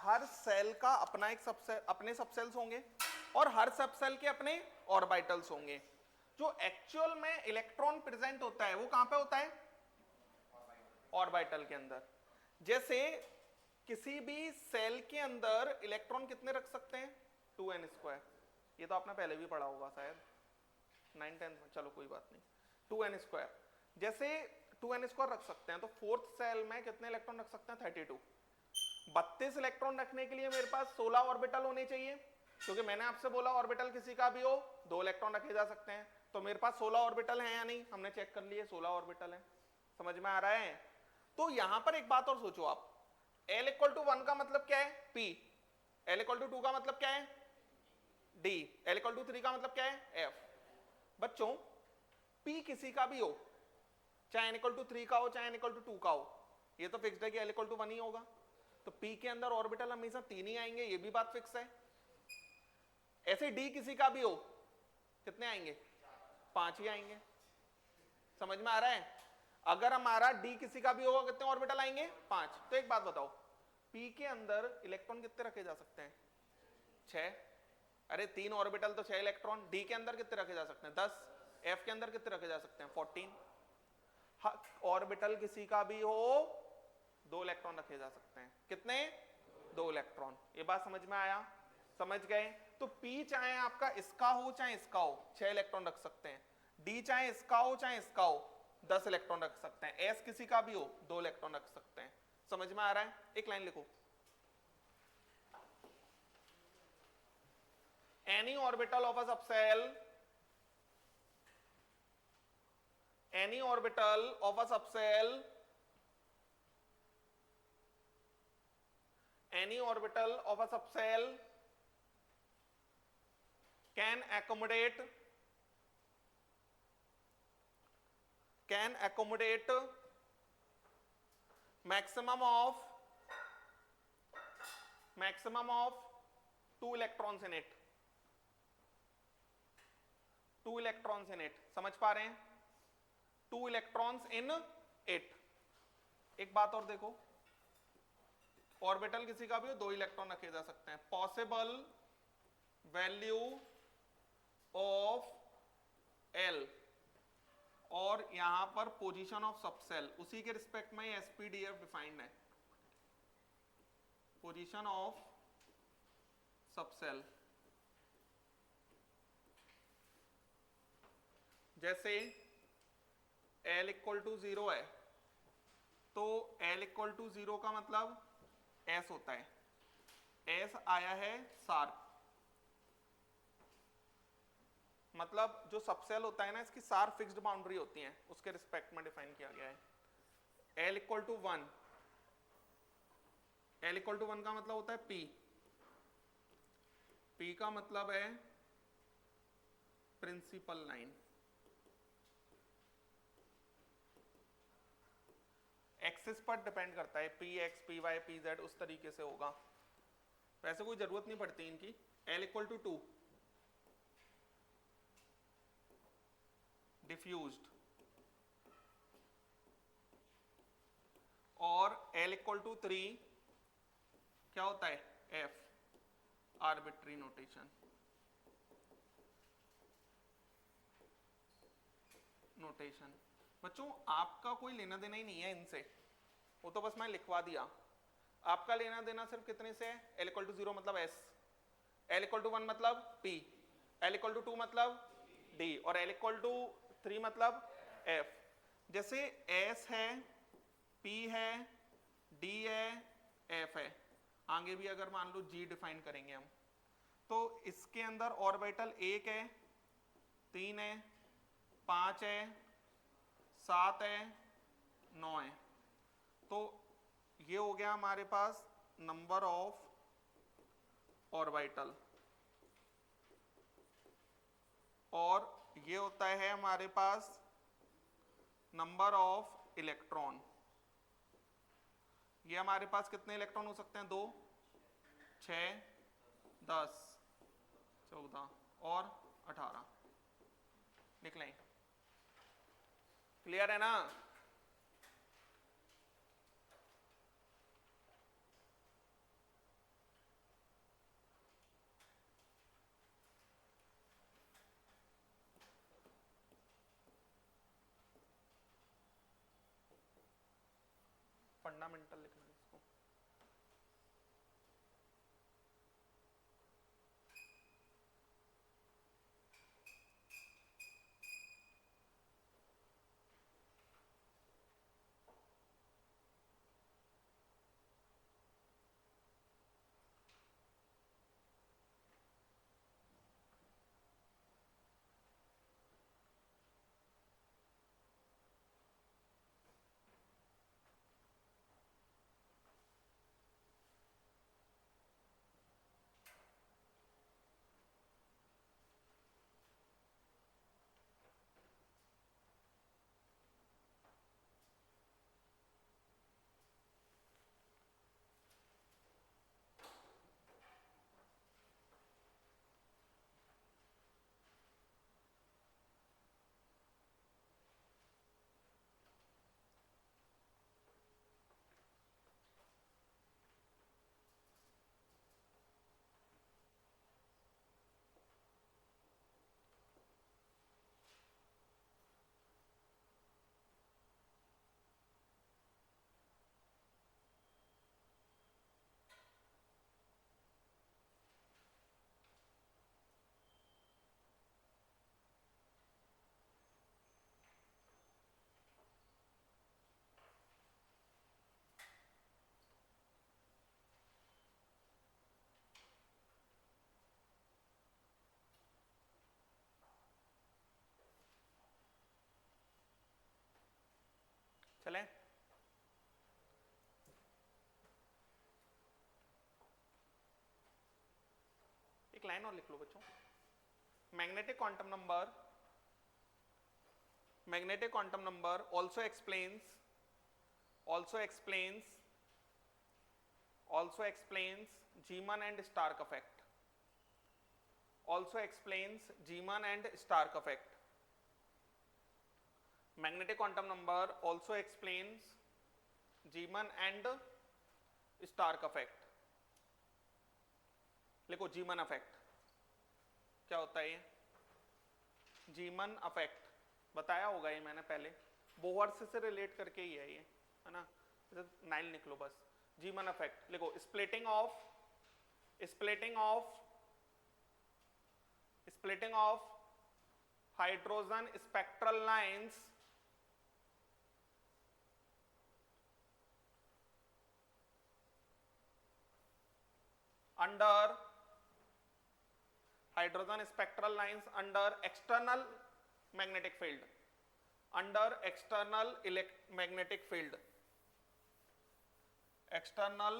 हर सेल का अपना एक सबसेल, अपने सबसेल्स होंगे और हर सबसेल के अपने ऑर्बिटल्स होंगे। जो एक्चुअल में इलेक्ट्रॉन प्रेजेंट होता है वो कहां पे होता है? ऑर्बिटल के अंदर। जैसे किसी भी सेल के अंदर इलेक्ट्रॉन कितने रख सकते हैं? 2n²। ये तो आपने पहले भी पढ़ा होगा शायद 9-10 में, चलो कोई बात नहीं। 2n², जैसे 2n² रख सकते हैं तो फोर्थ सेल में कितने इलेक्ट्रॉन रख सकते हैं? 32। 32 इलेक्ट्रॉन रखने के लिए मेरे पास 16 ऑर्बिटल होने चाहिए, क्योंकि मैंने आपसे बोला ऑर्बिटल किसी का भी हो 2 इलेक्ट्रॉन रखे जा सकते हैं। तो मेरे पास 16 ऑर्बिटल हैं या नहीं? हमने चेक कर लिए 16 ऑर्बिटल हैं। समझ में आ रहा है? तो यहां पर एक बात और सोचो आप, L = 1 का मतलब क्या है? P। L = 2 का मतलब क्या है? D। L = 3 का मतलब क्या है? F। बच्चों P किसी का भी हो, चाहे N = 3 का हो चाहे N = 2 का हो, ये तो फिक्स्ड है कि L = 1 ही होगा। तो P के अंदर ऑर्बिटल हमेशा 3 ही आएंगे, ये भी बात फिक्स है। ऐसे D किसी का भी हो, कितने आएंगे? 5 ही आएंगे। समझ में आ रहा है? अगर हमारा D किसी का भी होगा कितने ऑर्बिटल आएंगे? 5। तो एक बात बताओ, P के अंदर इलेक्ट्रॉन कितने रखे जा सकते हैं? 6। अरे 3 ऑर्बिटल तो 6 इलेक्ट्रॉन। D के अंदर कितने रखे जा सकते हैं? 10। F के अंदर कितने रखे जा सकते हैं? 14। ऑर्बिटल किसी का भी हो 2 इलेक्ट्रॉन रखे जा सकते हैं। कितने? 2 इलेक्ट्रॉन। ये बात समझ में आया? समझ गए? तो P चाहे आपका इसका हो चाहे इसका हो 6 इलेक्ट्रॉन रख सकते हैं। D चाहे इसका हो चाहे इसका हो 10 इलेक्ट्रॉन रख सकते हैं। S किसी का भी हो 2 इलेक्ट्रॉन रख सकते हैं। समझ में आ रहा है? एक लाइन लिखो, any orbital of a subcell, any orbital of a subcell, any orbital of a subcell can accommodate maximum of 2 electrons in it। 2 electrons in it। समझ पा रहे हैं? 2 electrons in it। एक बात और देखो, ऑर्बिटल किसी का भी हो 2 इलेक्ट्रॉन रखे जा सकते हैं। पॉसिबल वैल्यू ऑफ L और यहां पर पोजीशन ऑफ सबसेल, उसी के रिस्पेक्ट में SPDF डिफाइंड है। पोजीशन ऑफ सबसेल, जैसे L = 0 है तो L = 0 का मतलब S होता है। S आया है शार्प, मतलब जो सबसेल होता है ना इसकी शार्प फिक्स्ड बाउंड्री होती है, उसके रिस्पेक्ट में डिफाइन किया गया है। L = 1, L = 1 का मतलब होता है P। P का मतलब है प्रिंसिपल लाइन। एक्सिस पर डिपेंड करता है, PX, PY, PZ उस तरीके से होगा, वैसे कोई जरूरत नहीं पड़ती इनकी। L = 2 डिफ्यूज्ड और L = 3 क्या होता है? F arbitrary notation. बच्चों आपका कोई लेना देना ही नहीं है इनसे, वो तो बस मैं लिखवा दिया। आपका लेना देना सिर्फ कितने से है? L = 0 मतलब S, L = 1 मतलब P, L = 2 मतलब D और L = 3 मतलब F। जैसे S है, P है, D है, F है, आगे भी अगर मान लो G डिफाइन करेंगे हम, तो इसके अंदर ऑर्बिटल 1 है, 3 है, 5 है, 7 है, 9 है। तो ये हो गया हमारे पास नंबर ऑफ ऑर्बिटल, और ये होता है हमारे पास नंबर ऑफ इलेक्ट्रॉन। ये हमारे पास कितने इलेक्ट्रॉन हो सकते हैं? 2, 6, 10, 14 और 18 लिख लें। क्लियर है ना? फंडामेंटल लिखना है इसको। चलें, एक लाइन और लिख लो बच्चों। Magnetic quantum number also explains Zeeman and Stark effect. Magnetic quantum number also explains Zeeman and Stark effect. लिखो जीमन अफेक्ट क्या होता है ये? जीमन अफेक्ट बताया होगा ये मैंने पहले, बोहर्स से रिलेट करके ही है ये, है ना? नाइल लिख लो बस। जीमन अफेक्ट लिखो, splitting of hydrogen spectral lines under external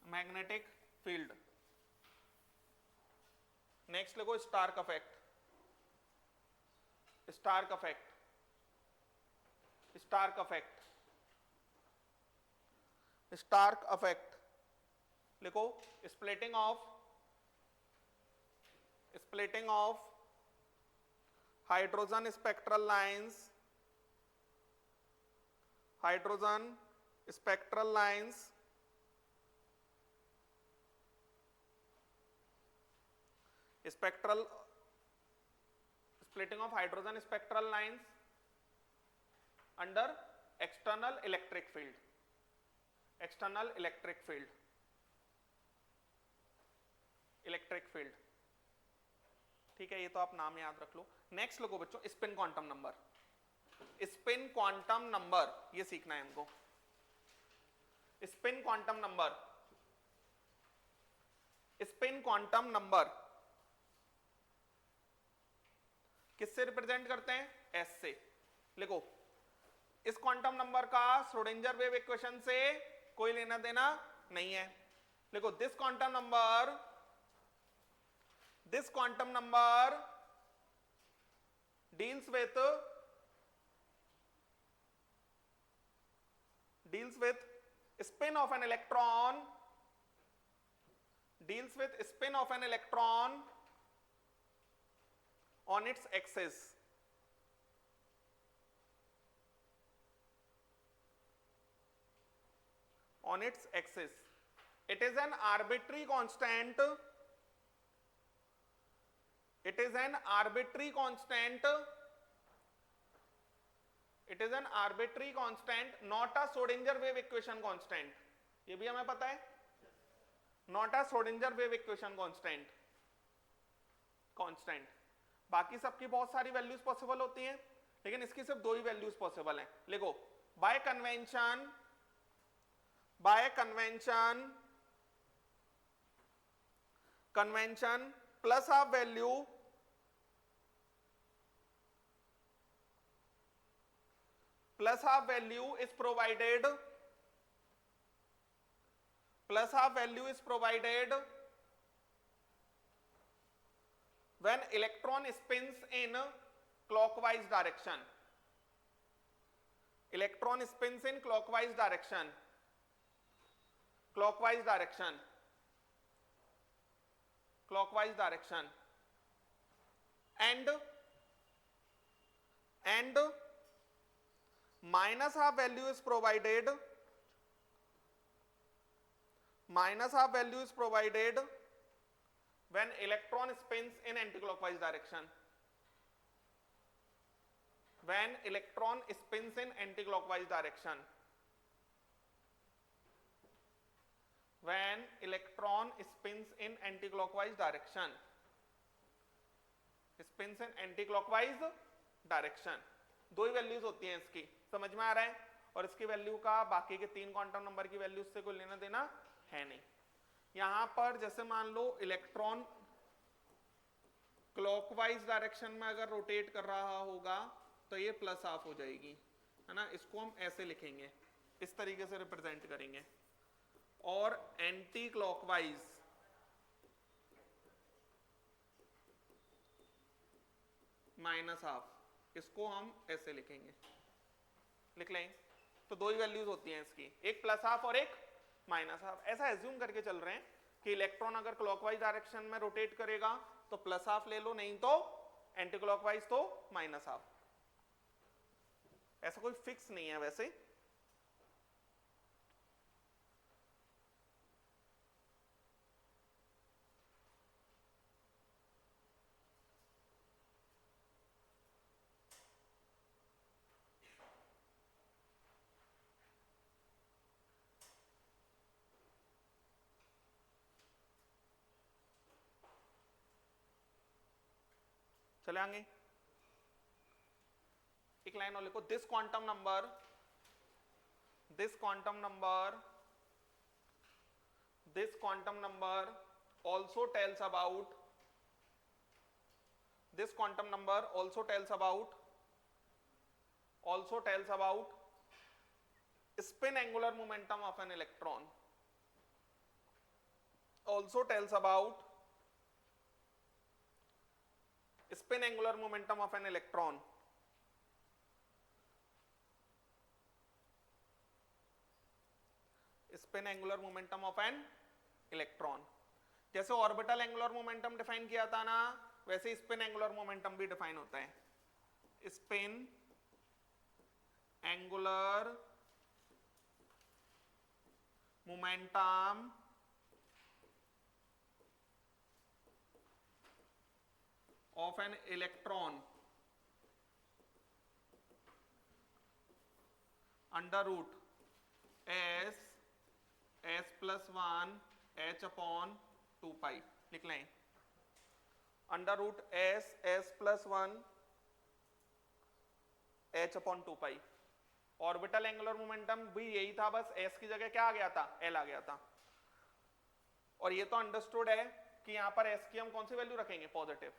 magnetic field, next लिखो स्टार्क अफेक्ट लिखो, splitting of hydrogen spectral lines under external electric field, ठीक है? ये तो आप नाम याद रख लो। नेक्स्ट लोगों बच्चों स्पिन क्वांटम नंबर, ये सीखना है हमको। स्पिन क्वांटम नंबर किससे रिप्रेजेंट करते हैं? एस से। लिखो, इस क्वांटम नंबर का श्रोडिंगर वेव इक्वेशन से कोई लेना देना नहीं है। लिखो, this quantum number deals with spin of an electron on its axis. It is an arbitrary constant it is an arbitrary constant, not a Schrodinger wave equation constant, ये भी हमें पता है, not a Schrodinger wave equation constant, constant. बाकी सबकी बहुत सारी values possible होती हैं, लेकिन इसकी सिर्फ दो ही वैल्यूज पॉसिबल हैं। लिखो, bye convention, convention plus half value is provided, plus half value is provided when electron spins in clockwise direction, electron spins in clockwise direction, clockwise direction, clockwise direction, and minus half value is provided, minus half value is provided when electron spins in anticlockwise direction, when electron spins in anticlockwise direction, when electron spins in anticlockwise direction, spins in anticlockwise direction। दो ही values होती हैं इसकी, समझ में आ रहा है? और इसकी वैल्यू का बाकी के तीन क्वांटम नंबर की वैल्यू से कोई लेना देना है नहीं। यहां पर जैसे मान लो इलेक्ट्रॉन क्लॉकवाइज डायरेक्शन में अगर रोटेट कर रहा होगा तो ये प्लस हाफ हो जाएगी, है ना, इसको हम ऐसे लिखेंगे, इस तरीके से रिप्रेजेंट करेंगे। और एंटी क्लॉकवाइज माइनस हाफ, इसको हम ऐसे लिखेंगे, लिख लें। तो दो ही वैल्यूज होती हैं इसकी, एक प्लस हाफ और एक माइनस हाफ। ऐसा एज्यूम करके चल रहे हैं कि इलेक्ट्रॉन अगर क्लॉकवाइज डायरेक्शन में रोटेट करेगा तो प्लस हाफ ले लो, नहीं तो एंटी क्लॉकवाइज तो माइनस हाफ। ऐसा कोई फिक्स नहीं है वैसे। चले आगे, एक लाइन और लिखो, this quantum number also tells about spin angular momentum of an electron, also tells about spin angular momentum of an electron, spin angular momentum of an electron। जैसे ऑर्बिटल एंगुलर मोमेंटम डिफाइन किया था ना, वैसे spin angular momentum भी define होता है। Spin angular momentum of an electron under root s plus 1 h upon 2 pi, लिख लें, under root s plus 1 h upon 2 pi। Orbital angular momentum भी यही था, बस s की जगह क्या आ गया था, l आ गया था। और ये तो अंडरस्टूड है कि यहां पर s की हम कौन सी वैल्यू रखेंगे, पॉजिटिव।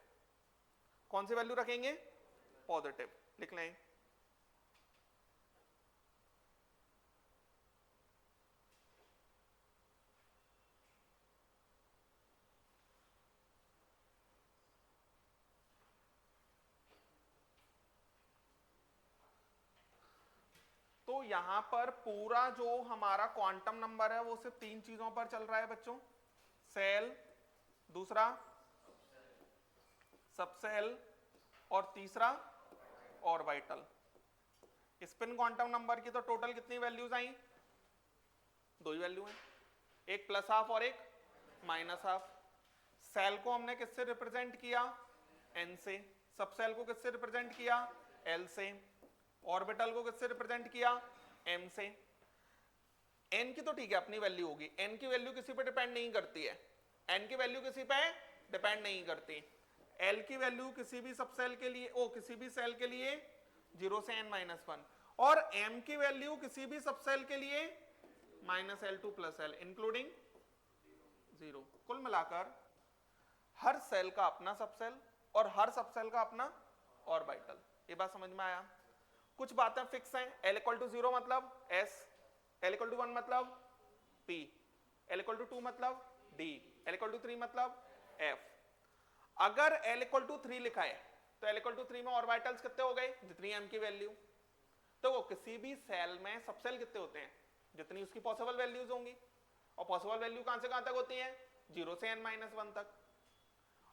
कौन सी वैल्यू रखेंगे, पॉजिटिव, लिख लें। तो यहां पर पूरा जो हमारा क्वांटम नंबर है वो सिर्फ तीन चीजों पर चल रहा है बच्चों, सेल, दूसरा सबसेल, और तीसरा ऑर्बिटल। स्पिन क्वांटम नंबर की तो टोटल कितनी वैल्यूज आई, दो ही वैल्यू हैं, एक प्लस हाफ और एक माइनस हाफ। सेल को हमने किससे रिप्रेजेंट किया, n से, सबसेल को किससे रिप्रेजेंट किया, l से। ऑर्बिटल को किससे रिप्रेजेंट किया, m से। n की तो ठीक है अपनी वैल्यू होगी, n की वैल्यू किसी पे डिपेंड नहीं करती है, n की वैल्यू किसी पे डिपेंड नहीं करती। l की वैल्यू किसी भी सब सेल के लिए किसी भी सेल के लिए 0 से n-1, और m की वैल्यू किसी भी सब सेल के लिए -L2 + L इंक्लूडिंग 0। कुल मिलाकर हर सेल का अपना सबसेल और हर सबसेल का अपना ऑर्बिटल। ये बात समझ में आया? कुछ बातें फिक्स हैं, L = 0 मतलब S, L = 1 मतलब P, L = 2 मतलब D, L = 3 मतलब F। अगर L = 3 लिखा है तो L = 3 में ऑर्बिटल्स कितने हो गए, जितनी m की वैल्यू। तो वो किसी भी सेल में सबसेल कितने होते हैं, जितनी उसकी पॉसिबल वैल्यूज होंगी, और पॉसिबल वैल्यू कहां से कहां तक होती है, 0 से n-1 तक।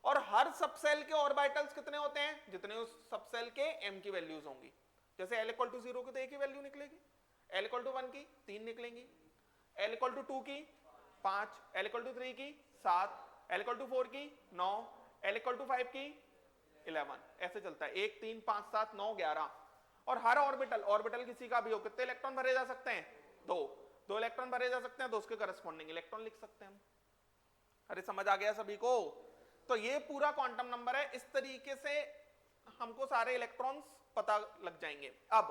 और हर सबसेल के ऑर्बिटल्स कितने होते हैं, जितने उस सबसेल के m की वैल्यूज होंगी। जैसे L = 0 की तो एक ही वैल्यू निकलेगी, L = 1 की 3 निकलेंगी, L = 2 की 5, L = 3 की 7, L = 4 की 9, L = 5 की 11, ऐसे चलता है 1 3 5 7 9 11। और हर ऑर्बिटल किसी का भी हो, कितने इलेक्ट्रॉन भरे जा सकते हैं, 2 इलेक्ट्रॉन भरे जा सकते हैं, तो उसके करस्पॉन्डिंग इलेक्ट्रॉन लिख सकते हैं हम। अरे समझ आ गया सभी को? तो ये पूरा क्वांटम नंबर है, इस तरीके से हमको सारे इलेक्ट्रॉन्स पता लग जाएंगे। अब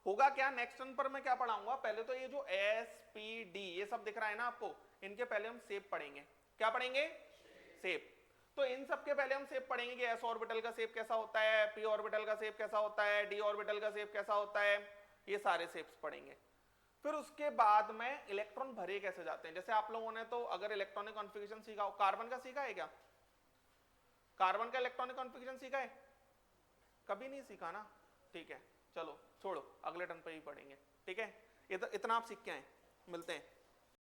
होगा क्या, नेक्स्ट टर्न पर मैं क्या पढ़ाऊंगा, पहले तो ये जो S P D ये सब दिख रहा है ना आपको, इनके पहले हम शेप पढ़ेंगे। क्या पढ़ेंगे, शेप। तो इन सब के पहले हम शेप पढ़ेंगे कि S ऑर्बिटल का शेप कैसा होता है, P ऑर्बिटल का शेप कैसा होता है, D ऑर्बिटल का शेप कैसा होता है, ये सारे शेप्स पढ़ेंगे। फिर उसके बाद में इलेक्ट्रॉन भरे कैसे जाते हैं। जैसे आप लोगों ने तो अगर इलेक्ट्रॉनिक कॉन्फ़िगरेशन सीखा हो, कार्बन का सीखा है क्या, कार्बन का इलेक्ट्रॉनिक कॉन्फ़िगरेशन सीखा है, कभी नहीं सीखा ना, ठीक है चलो छोड़ो, अगले टर्न पे ही पढ़ेंगे, ठीक है। इतना आप सीख के आए, मिलते हैं।